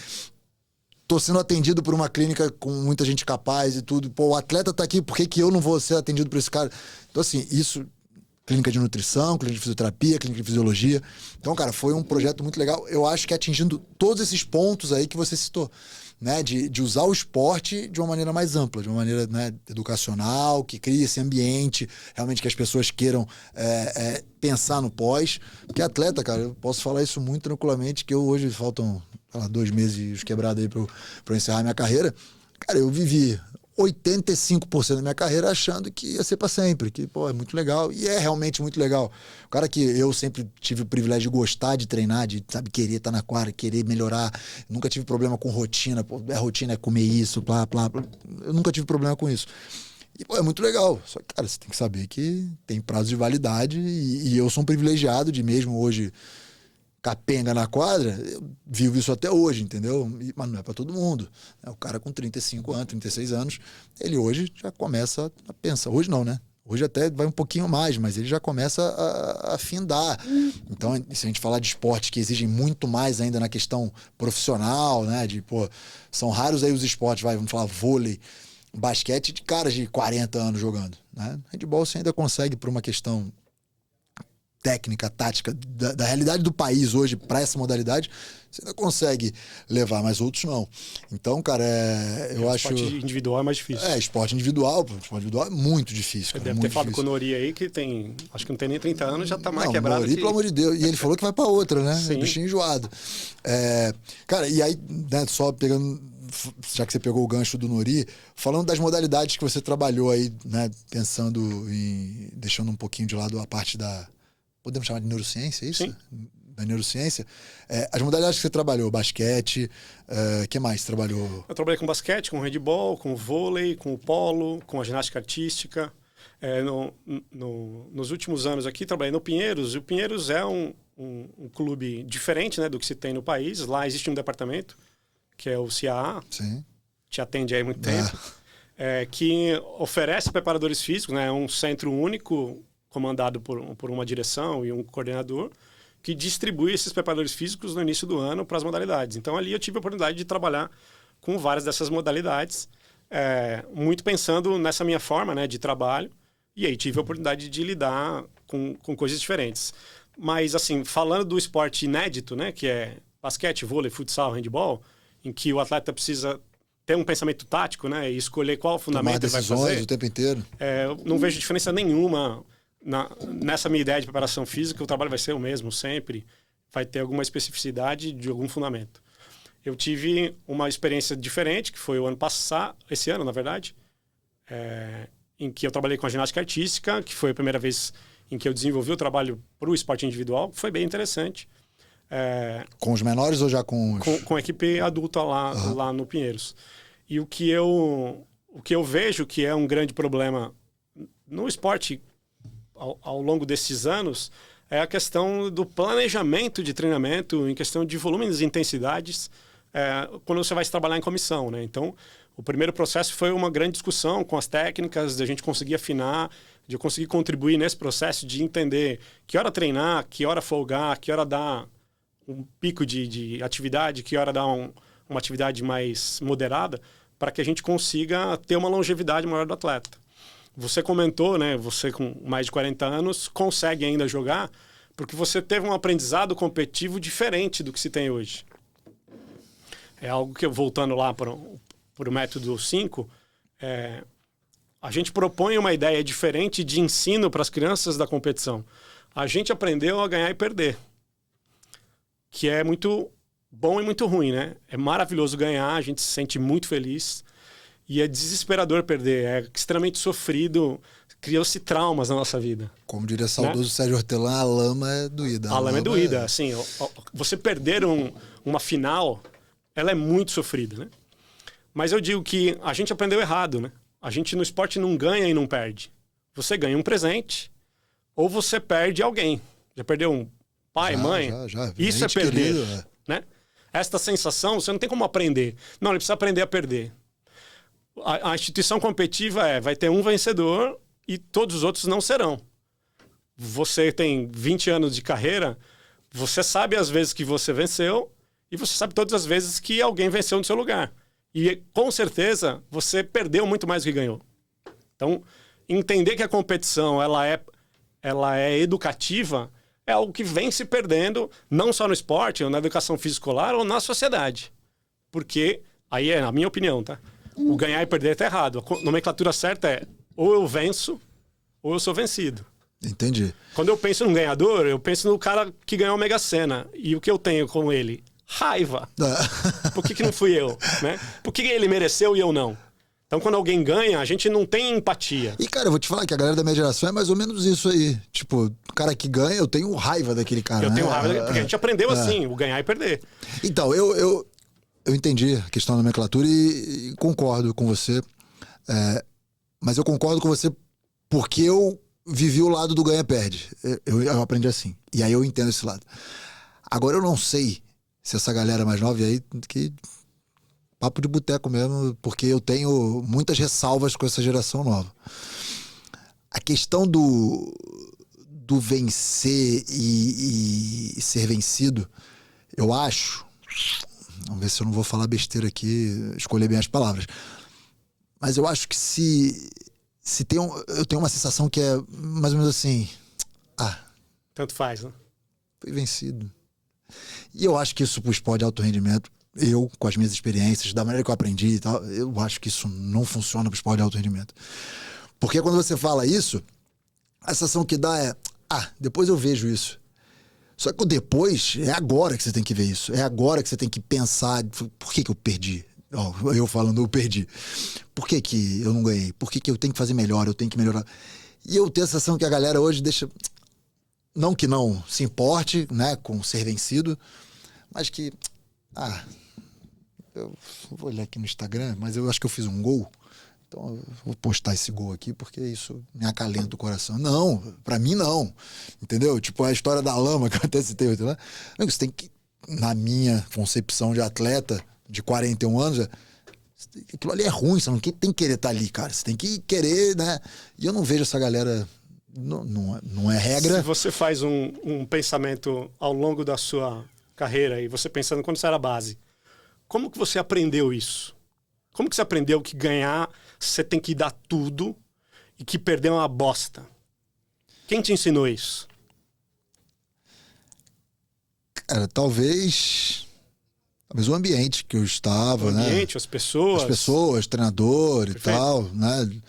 Tô sendo atendido por uma clínica com muita gente capaz e tudo. Pô, o atleta tá aqui, por que eu não vou ser atendido por esse cara? Então, assim, isso... Clínica de nutrição, clínica de fisioterapia, clínica de fisiologia. Então, cara, foi um projeto muito legal. Eu acho que atingindo todos esses pontos aí que você citou, né? De usar o esporte de uma maneira mais ampla, de uma maneira, né, educacional, que crie esse ambiente, realmente que as pessoas queiram pensar no pós. Porque atleta, cara, eu posso falar isso muito tranquilamente, que eu hoje faltam 2 meses quebrados aí pra eu encerrar minha carreira. Cara, eu vivi 85% da minha carreira achando que ia ser para sempre, que, pô, é muito legal, e é realmente muito legal. O cara que eu sempre tive o privilégio de gostar de treinar, de, sabe, querer estar na quadra, querer melhorar, nunca tive problema com rotina, pô, rotina é comer isso, blá, blá, blá. Eu nunca tive problema com isso. E, pô, é muito legal, só que, cara, você tem que saber que tem prazo de validade, e eu sou um privilegiado de mesmo hoje capenga na quadra, eu vivo isso até hoje, entendeu? Mas não é para todo mundo. O cara com 35 anos, 36 anos, ele hoje já começa a pensar. Hoje não, né? Hoje até vai um pouquinho mais, mas ele já começa a afindar. Então, se a gente falar de esportes que exigem muito mais ainda na questão profissional, né? De, pô, são raros aí os esportes, vamos falar vôlei, basquete, de caras de 40 anos jogando, né? Handebol você ainda consegue, por uma questão técnica, tática, da realidade do país hoje para essa modalidade, você ainda consegue levar, mas outros não. Então, cara, eu acho... Esporte individual é mais difícil. Esporte individual é muito difícil, cara. Deve ter falado com o Nori aí, que tem, acho que não tem nem 30 anos, já tá mais quebrado. Nori, pelo amor de Deus. E ele falou que vai para outra, né? Sim. Bichinho enjoado. Cara, e aí, né, só pegando, já que você pegou o gancho do Nori, falando das modalidades que você trabalhou aí, né, pensando em... deixando um pouquinho de lado a parte da... Podemos chamar de neurociência, é isso? Sim. Da neurociência. As modalidades que você trabalhou, basquete, o que mais você trabalhou? Eu trabalhei com basquete, com handebol, com vôlei, com o polo, com a ginástica artística. Nos últimos anos aqui, trabalhei no Pinheiros. E o Pinheiros é um clube diferente, né, do que se tem no país. Lá existe um departamento, que é o CAA. Sim. Te atende aí há muito tempo. Que oferece preparadores físicos, né? É um centro único, comandado por uma direção e um coordenador, que distribui esses preparadores físicos no início do ano para as modalidades. Então, ali eu tive a oportunidade de trabalhar com várias dessas modalidades, muito pensando nessa minha forma, né, de trabalho, e aí tive a oportunidade de lidar com coisas diferentes. Mas, assim, falando do esporte inédito, né, que é basquete, vôlei, futsal, handebol, em que o atleta precisa ter um pensamento tático, né, e escolher qual fundamento ele vai fazer. O tempo inteiro. Eu não vejo diferença nenhuma nessa minha ideia de preparação física. O trabalho vai ser o mesmo sempre, vai ter alguma especificidade de algum fundamento. Eu tive uma experiência diferente, que foi o ano passado, esse ano, na verdade, em que eu trabalhei com a ginástica artística, que foi a primeira vez em que eu desenvolvi o trabalho para o esporte individual, que foi bem interessante. Com os menores ou já com os... Com a equipe adulta lá no Pinheiros. E o que eu vejo que é um grande problema no esporte ao longo desses anos é a questão do planejamento de treinamento, em questão de volumes e intensidades, quando você vai trabalhar em comissão, né? Então, O primeiro processo foi uma grande discussão com as técnicas, de a gente conseguir afinar, de eu conseguir contribuir nesse processo de entender que hora treinar, que hora folgar, que hora dar um pico de atividade, que hora dar uma atividade mais moderada, para que a gente consiga ter uma longevidade maior do atleta. Você comentou, né? Você com mais de 40 anos consegue ainda jogar porque você teve um aprendizado competitivo diferente do que se tem hoje. É algo que, voltando lá para o método 5, a gente propõe uma ideia diferente de ensino para as crianças da competição. A gente aprendeu a ganhar e perder, que é muito bom e muito ruim, né? É maravilhoso ganhar, a gente se sente muito feliz, e é desesperador perder, é extremamente sofrido, criou-se traumas na nossa vida. Como diria saudoso Sérgio Hortelã, a lama é doída. A lama é doída, assim, você perder uma final, ela é muito sofrida, né? Mas eu digo que a gente aprendeu errado, né? A gente no esporte não ganha e não perde. Você ganha um presente ou você perde alguém. Já perdeu um pai, mãe? Já. Isso é perder, querido, né? Esta sensação, você não tem como aprender. Não, ele precisa aprender a perder. A instituição competitiva vai ter um vencedor e todos os outros não serão. Você tem 20 anos de carreira, você sabe as vezes que você venceu e você sabe todas as vezes que alguém venceu no seu lugar. E, com certeza, você perdeu muito mais do que ganhou. Então, entender que a competição ela é educativa é algo que vem se perdendo, não só no esporte, ou na educação física-escolar, ou na sociedade. Porque, aí é a minha opinião, tá? O ganhar e perder tá errado. A nomenclatura certa é ou eu venço, ou eu sou vencido. Entendi. Quando eu penso num ganhador, eu penso no cara que ganhou a Mega Sena. E o que eu tenho com ele? Raiva. Por que não fui eu? Né? Por que ele mereceu e eu não? Então, quando alguém ganha, a gente não tem empatia. E, cara, eu vou te falar que a galera da minha geração é mais ou menos isso aí. Tipo, o cara que ganha, eu tenho raiva daquele cara. Eu tenho raiva, porque a gente aprendeu assim, o ganhar e perder. Então, eu entendi a questão da nomenclatura e concordo com você. Mas eu concordo com você porque eu vivi o lado do ganha-perde. Eu aprendi assim. E aí eu entendo esse lado. Agora, eu não sei se essa galera mais nova aí, que papo de boteco mesmo, porque eu tenho muitas ressalvas com essa geração nova. A questão do vencer e ser vencido, eu acho, vamos ver se eu não vou falar besteira aqui, escolher bem as palavras, mas eu acho que eu tenho uma sensação que é mais ou menos assim, Tanto faz, né? fui vencido. E eu acho que isso pro esporte de alto rendimento, eu, com as minhas experiências, da maneira que eu aprendi e tal, eu acho que isso não funciona pro esporte de alto rendimento. Porque quando você fala isso, a sensação que dá é, depois eu vejo isso. Só que o depois é agora que você tem que ver isso. É agora que você tem que pensar, por que eu perdi? Eu falando, eu perdi. Por que eu não ganhei? Por que eu tenho que fazer melhor? Eu tenho que melhorar. E eu tenho a sensação que a galera hoje deixa... Não que não se importe, né, com ser vencido, mas que... eu vou olhar aqui no Instagram, mas eu acho que eu fiz um gol. Então eu vou postar esse gol aqui porque isso me acalenta o coração. Não, pra mim não. Entendeu? Tipo a história da lama que eu até citei. Né? Você tem que, na minha concepção de atleta de 41 anos, aquilo ali é ruim, você não tem que querer estar ali, cara. Você tem que querer, né? E eu não vejo essa galera... Não é regra. Se você faz um pensamento ao longo da sua carreira e você pensando quando você era base, como que você aprendeu isso? Como que você aprendeu que ganhar você tem que dar tudo e que perder é uma bosta? Quem te ensinou isso? Cara, talvez o ambiente que eu estava, O ambiente, né? as pessoas, treinador Perfeito. E tal, né?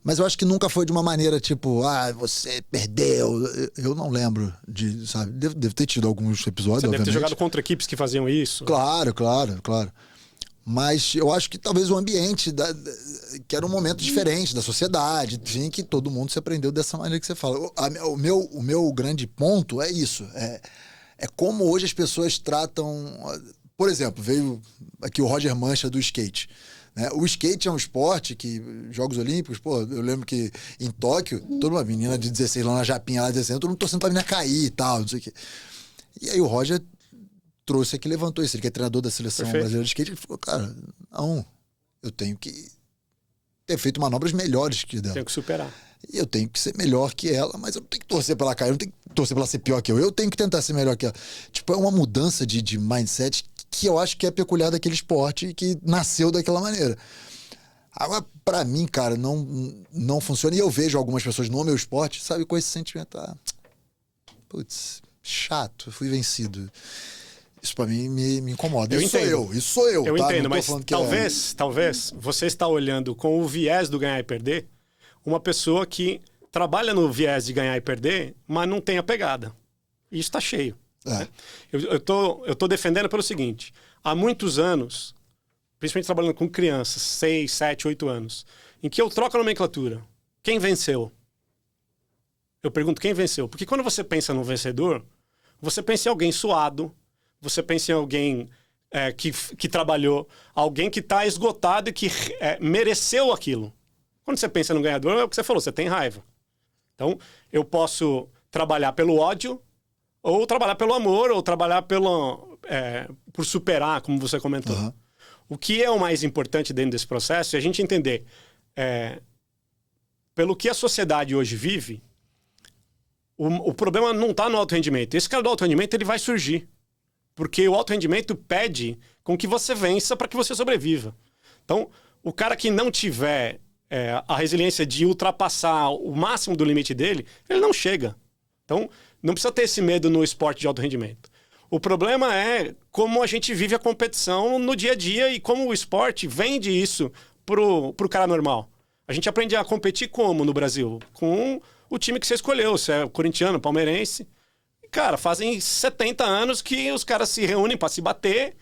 Mas eu acho que nunca foi de uma maneira tipo, você perdeu. Eu não lembro de, sabe? Devo ter tido alguns episódios, Você deve ter obviamente. jogado contra equipes que faziam isso. Claro. Mas eu acho que talvez o ambiente, que era um momento diferente da sociedade, enfim, que todo mundo se aprendeu dessa maneira que você fala. O meu grande ponto é isso. É como hoje as pessoas tratam... Por exemplo, veio aqui o Roger Mancha do skate. Né? O skate é um esporte que, Jogos Olímpicos, eu lembro que em Tóquio, toda uma menina de 16 lá na Japinha, lá 16, todo mundo torcendo pra menina cair e tal, não sei o quê. E aí o Roger trouxe aqui, levantou isso, ele que é treinador da seleção Perfeito. brasileira de skate, ele falou, cara, não, eu tenho que ter feito manobras melhores que dela. Tem que superar. E eu tenho que ser melhor que ela, mas eu não tenho que torcer pra ela cair, eu não tenho que torcer pra ela ser pior que eu. Eu tenho que tentar ser melhor que ela. Tipo, é uma mudança de mindset que eu acho que é peculiar daquele esporte e que nasceu daquela maneira. Agora, pra mim, cara, não funciona. E eu vejo algumas pessoas no meu esporte, sabe, com esse sentimento, putz, chato, eu fui vencido. Isso pra mim me incomoda. Eu Isso entendo. Sou eu. Eu tá? entendo, Não tô mas falando que talvez você está olhando com o viés do ganhar e perder uma pessoa que trabalha no viés de ganhar e perder, mas não tem a pegada. E isso está cheio. Né? Eu tô defendendo pelo seguinte, há muitos anos, principalmente trabalhando com crianças, 6, 7, 8 anos, em que eu troco a nomenclatura. Quem venceu? Eu pergunto quem venceu. Porque quando você pensa no vencedor, você pensa em alguém suado, você pensa em alguém que trabalhou, alguém que está esgotado e que mereceu aquilo. Quando você pensa no ganhador, é o que você falou, você tem raiva. Então, eu posso trabalhar pelo ódio, ou trabalhar pelo amor, ou trabalhar por superar, como você comentou. Uhum. O que é o mais importante dentro desse processo é a gente entender, pelo que a sociedade hoje vive, o problema não está no alto rendimento. Esse cara do alto rendimento ele vai surgir. Porque o alto rendimento pede com que você vença para que você sobreviva. Então, o cara que não tiver a resiliência de ultrapassar o máximo do limite dele, ele não chega. Então, não precisa ter esse medo no esporte de alto rendimento. O problema é como a gente vive a competição no dia a dia e como o esporte vende isso pro cara normal. A gente aprende a competir como no Brasil? Com o time que você escolheu, se é corintiano, palmeirense. Cara, fazem 70 anos que os caras se reúnem para se bater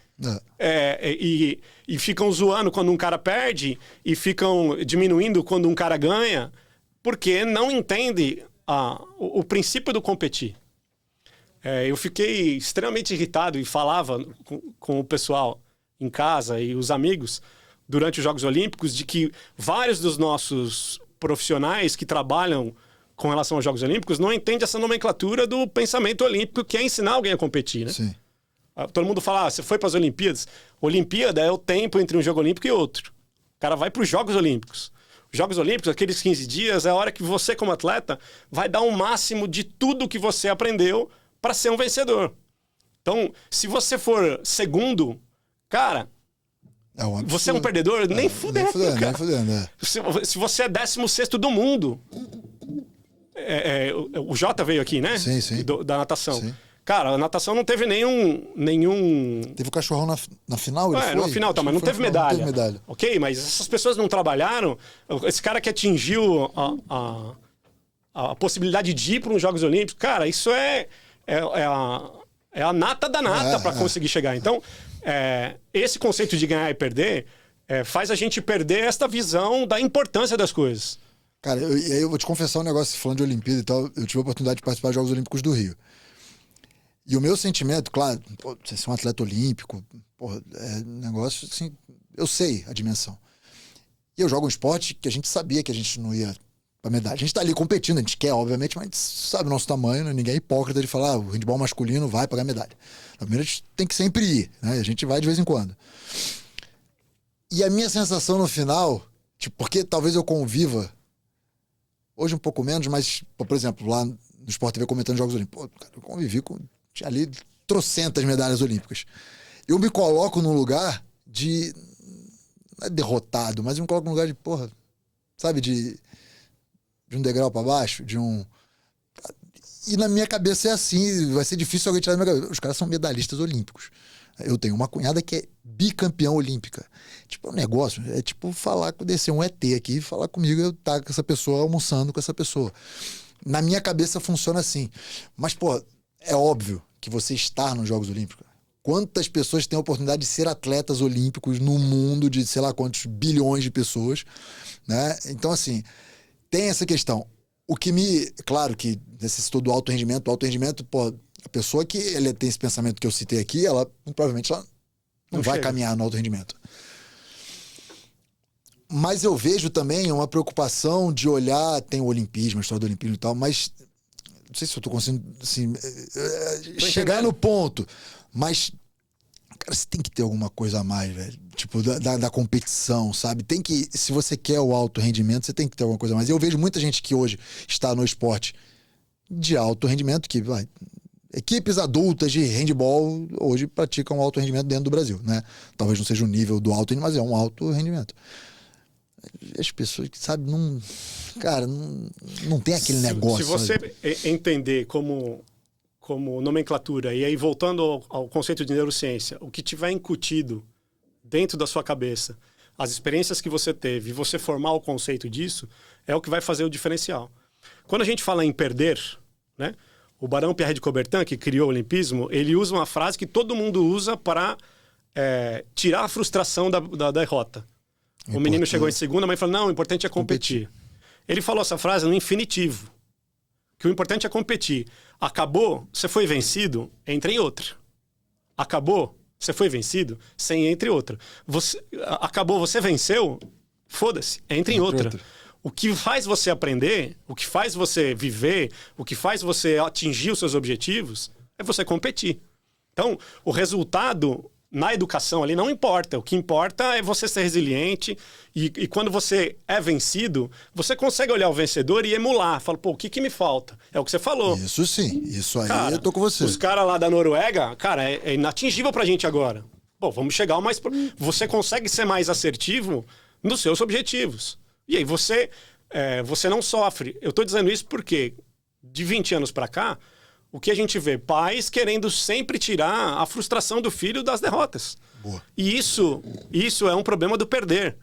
e ficam zoando quando um cara perde e ficam diminuindo quando um cara ganha, porque não entende o princípio do competir. Eu fiquei extremamente irritado e falava com o pessoal em casa e os amigos durante os Jogos Olímpicos de que vários dos nossos profissionais que trabalham com relação aos Jogos Olímpicos não entendem essa nomenclatura do pensamento olímpico, que é ensinar alguém a competir, né? Sim. Todo mundo fala, você foi para as Olimpíadas? Olimpíada é o tempo entre um jogo olímpico e outro. O cara vai para os Jogos Olímpicos. Os Jogos Olímpicos, aqueles 15 dias, é a hora que você, como atleta, vai dar o máximo de tudo que você aprendeu para ser um vencedor. Então, se você for segundo, cara, você é um perdedor? Nem fudendo, cara. Nem fudendo, Se você é 16º do mundo... o Jota veio aqui, né? Sim, sim. Da natação. Sim. Cara, a natação não teve nenhum... Teve o cachorrão na final, ele foi? No final, tá, mas não teve medalha. Não teve medalha. Ok, mas essas pessoas não trabalharam. Esse cara que atingiu a possibilidade de ir para os Jogos Olímpicos, cara, isso é a nata da nata para conseguir chegar. Então, esse conceito de ganhar e perder faz a gente perder esta visão da importância das coisas. Cara, e aí eu vou te confessar um negócio, falando de Olimpíada e tal, eu tive a oportunidade de participar dos Jogos Olímpicos do Rio. E o meu sentimento, claro, você ser um atleta olímpico, é um negócio assim, eu sei a dimensão. E eu jogo um esporte que a gente sabia que a gente não ia pra medalha. A gente tá ali competindo, a gente quer, obviamente, mas a gente sabe o nosso tamanho, né? Ninguém é hipócrita de falar, o handebol masculino vai pagar medalha. Na primeira a gente tem que sempre ir, né? A gente vai de vez em quando. E a minha sensação no final, tipo, porque talvez eu conviva, hoje um pouco menos, mas, por exemplo, lá no Sport TV comentando Jogos Olímpicos, cara, eu convivi com... Tinha ali trocentas medalhas olímpicas. Eu me coloco num lugar de... Não é derrotado, mas eu me coloco num lugar de, sabe, de um degrau pra baixo, de um... E na minha cabeça é assim, vai ser difícil alguém tirar da minha cabeça. Os caras são medalhistas olímpicos. Eu tenho uma cunhada que é bicampeã olímpica. Tipo, é um negócio, é tipo descer um ET aqui e falar comigo, eu estar com essa pessoa, almoçando com essa pessoa. Na minha cabeça funciona assim. Mas, é óbvio que você estar nos Jogos Olímpicos. Quantas pessoas têm a oportunidade de ser atletas olímpicos no mundo de sei lá quantos bilhões de pessoas, né? Então, assim, tem essa questão. O que claro que necessitou do alto rendimento, a pessoa que ela tem esse pensamento que eu citei aqui, ela provavelmente não vai caminhar no alto rendimento. Mas eu vejo também uma preocupação de olhar, tem o olimpismo, a história do olimpismo e tal, mas não sei se eu tô conseguindo assim, chegar no ponto, mas cara, você tem que ter alguma coisa a mais, velho. tipo, da competição, sabe? Tem que, se você quer o alto rendimento, você tem que ter alguma coisa a mais. Eu vejo muita gente que hoje está no esporte de alto rendimento, que equipes adultas de handball hoje praticam alto rendimento dentro do Brasil, né? Talvez não seja o nível do alto, mas é um alto rendimento. As pessoas que, sabe, não... Cara, não tem aquele negócio. Se você entender como nomenclatura, e aí voltando ao conceito de neurociência, o que tiver incutido dentro da sua cabeça, as experiências que você teve, e você formar o conceito disso, é o que vai fazer o diferencial. Quando a gente fala em perder, né, o Barão Pierre de Coubertin, que criou o olimpismo, ele usa uma frase que todo mundo usa para tirar a frustração da derrota. O menino chegou em segunda, mas falou, não, o importante é competir. Ele falou essa frase no infinitivo, que o importante é competir. Acabou, você foi vencido, entra em outra. Acabou, você foi vencido, você entra em outra. Acabou, você venceu, foda-se, entra em outra. O que faz você aprender, o que faz você viver, o que faz você atingir os seus objetivos, é você competir. Então, o resultado na educação ali não importa. O que importa é você ser resiliente e quando você é vencido, você consegue olhar o vencedor e emular. Fala, pô, o que me falta? É o que você falou. Isso sim, isso aí cara, eu tô com você. Os caras lá da Noruega, cara, é inatingível pra gente agora. Bom, vamos chegar ao mais... Você consegue ser mais assertivo nos seus objetivos. E aí você não sofre. Eu tô dizendo isso porque de 20 anos pra cá, o que a gente vê? Pais querendo sempre tirar a frustração do filho das derrotas. Boa. E isso é um problema do perder.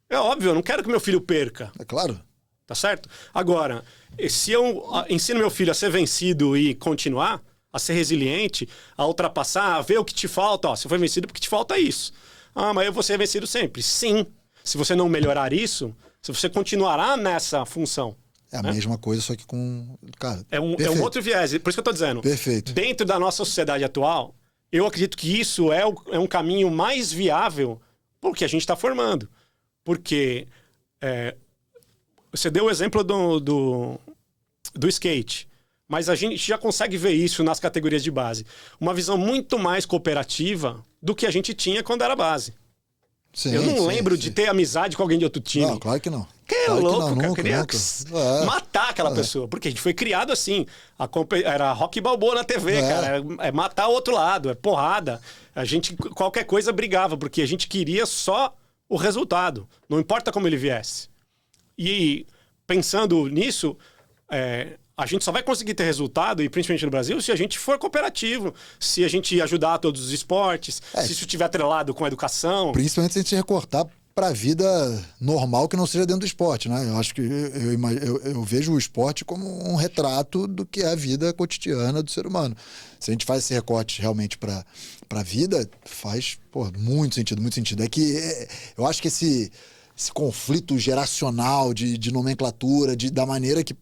É óbvio, eu não quero que meu filho perca. É claro. Tá certo? Agora, se eu ensino meu filho a ser vencido e continuar, a ser resiliente, a ultrapassar, a ver o que te falta. Ó, você foi vencido porque te falta isso. Ah, mas eu vou ser vencido sempre. Sim. Se você não melhorar isso, se você continuará nessa função. É a mesma coisa, só que com... Cara, é um outro viés. Por isso que eu tô dizendo. Perfeito. Dentro da nossa sociedade atual, eu acredito que isso é um caminho mais viável porque a gente está formando. Porque você deu o exemplo do skate, mas a gente já consegue ver isso nas categorias de base. Uma visão muito mais cooperativa do que a gente tinha quando era base. Sim, eu não lembro de ter amizade com alguém de outro time. Não, claro que não. Que claro louco, que não, cara. Nunca, Queria nunca. matar aquela pessoa. Porque a gente foi criado assim. Era Rock Balboa na TV, cara. É matar o outro lado, é porrada. A gente, qualquer coisa, brigava, porque a gente queria só o resultado. Não importa como ele viesse. E pensando nisso, a gente só vai conseguir ter resultado, e principalmente no Brasil, se a gente for cooperativo, se a gente ajudar todos os esportes, se isso estiver atrelado com a educação. Principalmente se a gente recortar para a vida normal que não seja dentro do esporte, né? Eu acho que eu vejo o esporte como um retrato do que é a vida cotidiana do ser humano. Se a gente faz esse recorte realmente para a vida, faz muito sentido, muito sentido. É que eu acho que esse conflito geracional de nomenclatura, da maneira que...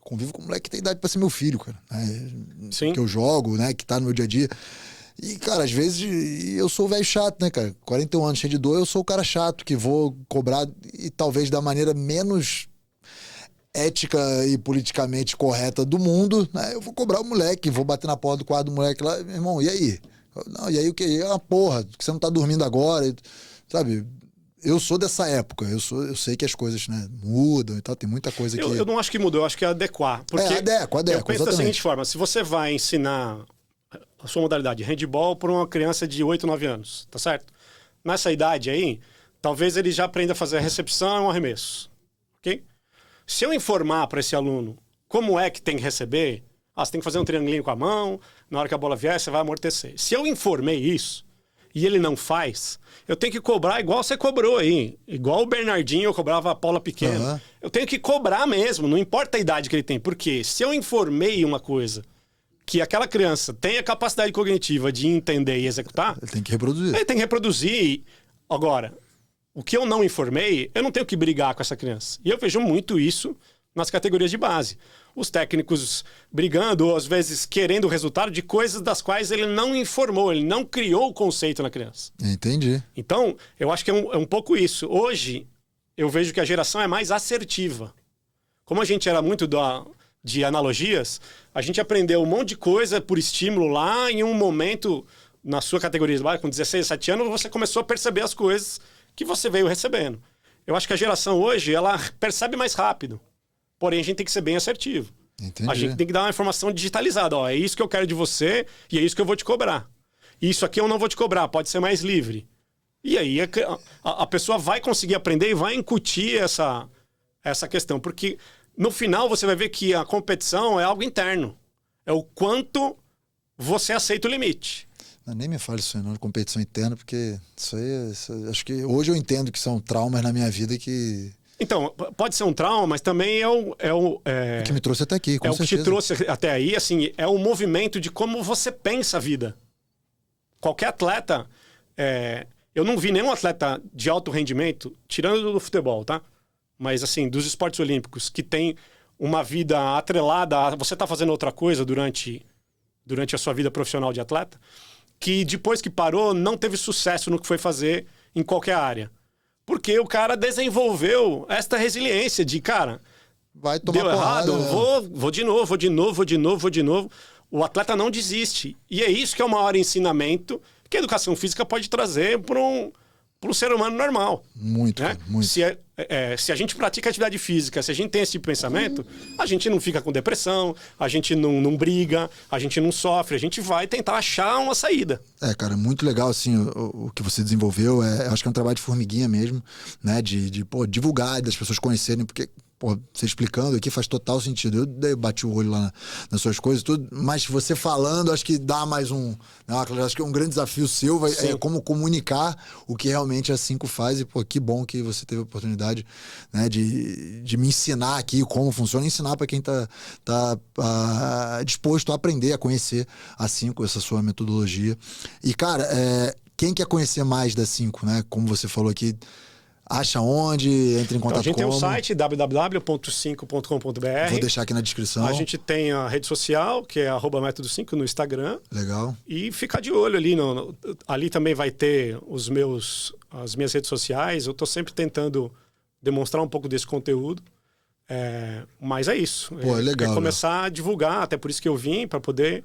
convivo com um moleque que tem idade pra ser meu filho, cara. Sim. Que eu jogo, né? Que tá no meu dia a dia. E, cara, às vezes eu sou o velho chato, né, cara? 41 anos, cheio de dor, eu sou o cara chato que vou cobrar, e talvez da maneira menos ética e politicamente correta do mundo, né? Eu vou cobrar o moleque, vou bater na porta do quarto do moleque lá, meu irmão, e aí? Não, e aí o que? É uma porra, que você não tá dormindo agora, sabe? Eu sou dessa época, eu sei que as coisas, né, mudam e tal, tem muita coisa que... Eu não acho que mudou, eu acho que é adequar. Porque adequa, eu penso exatamente. da seguinte forma, se você vai ensinar a sua modalidade handball para uma criança de 8, 9 anos, tá certo? Nessa idade aí, talvez ele já aprenda a fazer a recepção e um arremesso, ok? Se eu informar para esse aluno como é que tem que receber, você tem que fazer um triangulinho com a mão, na hora que a bola vier, você vai amortecer. Se eu informei isso, e ele não faz, eu tenho que cobrar igual você cobrou aí. Igual o Bernardinho, eu cobrava a Paula pequena. Uhum. Eu tenho que cobrar mesmo, não importa a idade que ele tem. Porque se eu informei uma coisa que aquela criança tem a capacidade cognitiva de entender e executar... Ele tem que reproduzir. Ele tem que reproduzir. Agora, o que eu não informei, eu não tenho que brigar com essa criança. E eu vejo muito isso nas categorias de base. Os técnicos brigando, ou às vezes querendo o resultado de coisas das quais ele não informou, ele não criou o conceito na criança. Entendi. Então, eu acho que é um pouco isso. Hoje, eu vejo que a geração é mais assertiva. Como a gente era muito de analogias, a gente aprendeu um monte de coisa por estímulo lá, em um momento na sua categoria de base, com 16, 17 anos, você começou a perceber as coisas que você veio recebendo. Eu acho que a geração hoje, ela percebe mais rápido. Porém, a gente tem que ser bem assertivo. Entendi. A gente tem que dar uma informação digitalizada. Ó, é isso que eu quero de você e é isso que eu vou te cobrar. Isso aqui eu não vou te cobrar, pode ser mais livre. E aí a pessoa vai conseguir aprender e vai incutir essa questão. Porque no final você vai ver que a competição é algo interno. É o quanto você aceita o limite. Nem me fale isso aí não, de competição interna, porque isso aí, acho que hoje eu entendo que são traumas na minha vida que... Então, pode ser um trauma, mas também o que me trouxe até aqui, com é certeza. o que te trouxe até aí, assim, é um movimento de como você pensa a vida. Qualquer atleta... eu não vi nenhum atleta de alto rendimento, tirando do futebol, tá? Mas, assim, dos esportes olímpicos, que tem uma vida atrelada a você tá fazendo outra coisa durante a sua vida profissional de atleta, que depois que parou, não teve sucesso no que foi fazer em qualquer área. Porque o cara desenvolveu esta resiliência de, cara, vai tomar deu porrada, errado, né? vou de novo. O atleta não desiste. E é isso que é o maior ensinamento que a educação física pode trazer para um ser humano normal. Muito, né? cara, muito. Se a gente pratica atividade física, se a gente tem esse tipo de pensamento, a gente não fica com depressão, a gente não briga, a gente não sofre, a gente vai tentar achar uma saída. Cara, muito legal, assim, o que você desenvolveu. Acho que é um trabalho de formiguinha mesmo, né? De divulgar, das pessoas conhecerem, porque... Pô, você explicando aqui faz total sentido. Eu bati o olho lá nas suas coisas e tudo, mas você falando, acho que dá mais um... acho que é um grande desafio seu, é como comunicar o que realmente a 5 faz. E, pô, que bom que você teve a oportunidade, né, de me ensinar aqui como funciona, ensinar para quem tá disposto a aprender, a conhecer a 5, essa sua metodologia. E, cara, quem quer conhecer mais da 5, né, como você falou aqui, acha onde? Entra em contato a gente como? tem o site www.5.com.br. Vou deixar aqui na descrição. A gente tem a rede social, que é @método5 no Instagram. Legal. E ficar de olho ali. Ali também vai ter as minhas redes sociais. Eu estou sempre tentando demonstrar um pouco desse conteúdo. Mas é isso. Pô, é legal. Começar a divulgar, até por isso que eu vim, para poder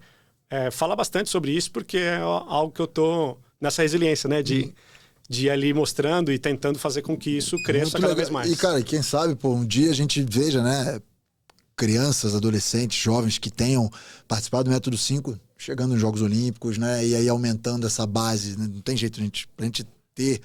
falar bastante sobre isso, porque é algo que eu tô nessa resiliência, né? De ir ali mostrando e tentando fazer com que isso cresça cada vez mais. E, cara, quem sabe, pô, um dia a gente veja, né, crianças, adolescentes, jovens que tenham participado do Método 5 chegando nos Jogos Olímpicos, né, e aí aumentando essa base, né? Não tem jeito, pra gente ter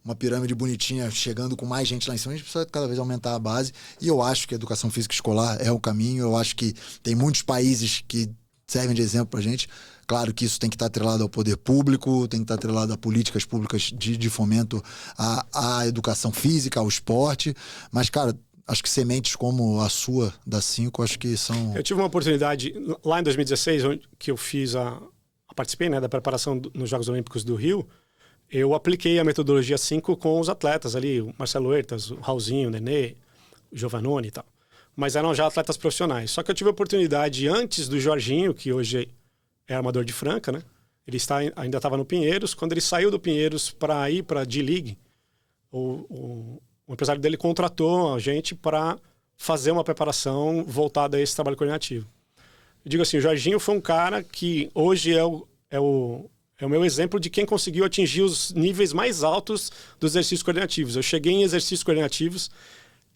uma pirâmide bonitinha chegando com mais gente lá em cima, a gente precisa cada vez aumentar a base. E eu acho que a educação física escolar é o caminho. Eu acho que tem muitos países que servem de exemplo pra gente. Claro que isso tem que estar atrelado ao poder público, tem que estar atrelado a políticas públicas de fomento à educação física, ao esporte. Mas, cara, acho que sementes como a sua, da 5, acho que são... Eu tive uma oportunidade lá em 2016, que eu fiz participei, né, da preparação nos Jogos Olímpicos do Rio. Eu apliquei a metodologia 5 com os atletas ali, o Marcelo Huertas, o Raulzinho, o Nenê, o Giovannone e tal. Mas eram já atletas profissionais. Só que eu tive a oportunidade antes do Jorginho, que hoje é armador de Franca, né? Ele ainda estava no Pinheiros. Quando ele saiu do Pinheiros para ir para a D-League, o empresário dele contratou a gente para fazer uma preparação voltada a esse trabalho coordenativo. Eu digo assim, o Jorginho foi um cara que hoje é o meu exemplo de quem conseguiu atingir os níveis mais altos dos exercícios coordenativos. Eu cheguei em exercícios coordenativos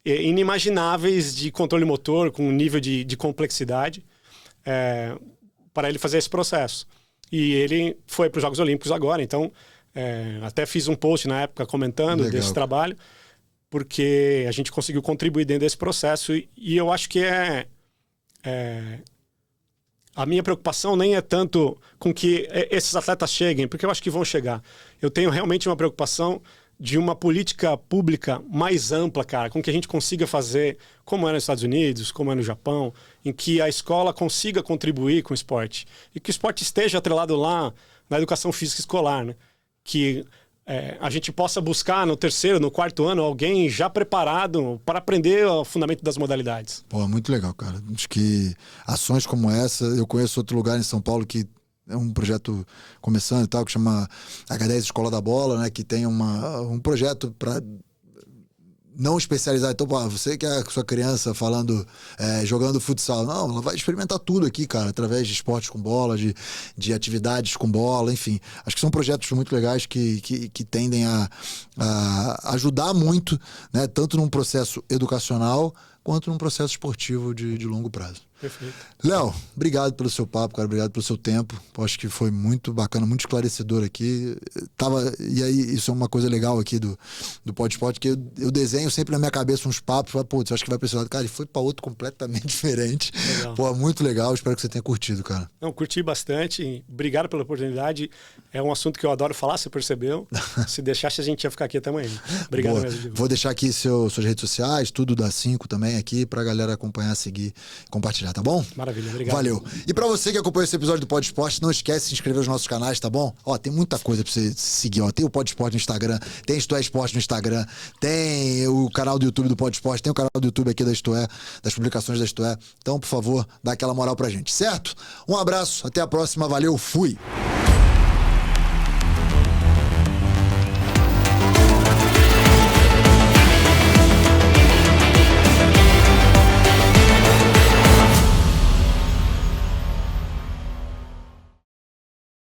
inimagináveis de controle motor, com um nível de complexidade, para ele fazer esse processo. E ele foi para os Jogos Olímpicos agora, então até fiz um post na época comentando Legal. Desse trabalho, porque a gente conseguiu contribuir dentro desse processo e eu acho que a minha preocupação nem é tanto com que esses atletas cheguem, porque eu acho que vão chegar. Eu tenho realmente uma preocupação de uma política pública mais ampla, cara, com que a gente consiga fazer, como é nos Estados Unidos, como é no Japão, em que a escola consiga contribuir com o esporte. E que o esporte esteja atrelado lá na educação física escolar, né? Que a gente possa buscar no 3º, no 4º ano, alguém já preparado para aprender o fundamento das modalidades. Pô, muito legal, cara. Acho que ações como essa, eu conheço outro lugar em São Paulo que é um projeto começando e tal, que chama H10 Escola da Bola, né? Que tem um projeto para não especializado. Então, pô, você que é a sua criança jogando futsal. Não, ela vai experimentar tudo aqui, cara, através de esportes com bola, de atividades com bola, enfim. Acho que são projetos muito legais que tendem a ajudar muito, né, tanto num processo educacional quanto num processo esportivo de longo prazo. Perfeito. Léo, obrigado pelo seu papo, cara, obrigado pelo seu tempo. Acho que foi muito bacana, muito esclarecedor aqui. E aí, isso é uma coisa legal aqui do Pod, que eu desenho sempre na minha cabeça uns papos, putz, acho que vai pra esse lado. Cara, ele foi pra outro completamente diferente. Legal. Pô, muito legal, espero que você tenha curtido, cara. Não, curti bastante. Obrigado pela oportunidade. É um assunto que eu adoro falar, você percebeu? Se deixasse, a gente ia ficar aqui até amanhã. Obrigado Boa. mesmo. Vou deixar aqui suas redes sociais, tudo da 5 também aqui, pra galera acompanhar, seguir, compartilhar, tá bom? Maravilha, obrigado. Valeu. E pra você que acompanhou esse episódio do Pod Esporte, não esquece de se inscrever nos nossos canais, tá bom? Ó, tem muita coisa pra você seguir, ó. Tem o Pod Esporte no Instagram, tem Isto É Esporte no Instagram, tem o canal do YouTube do Pod Esporte, tem o canal do YouTube aqui da Isto É, das publicações da Isto É. Então, por favor, dá aquela moral pra gente, certo? Um abraço, até a próxima, valeu, fui!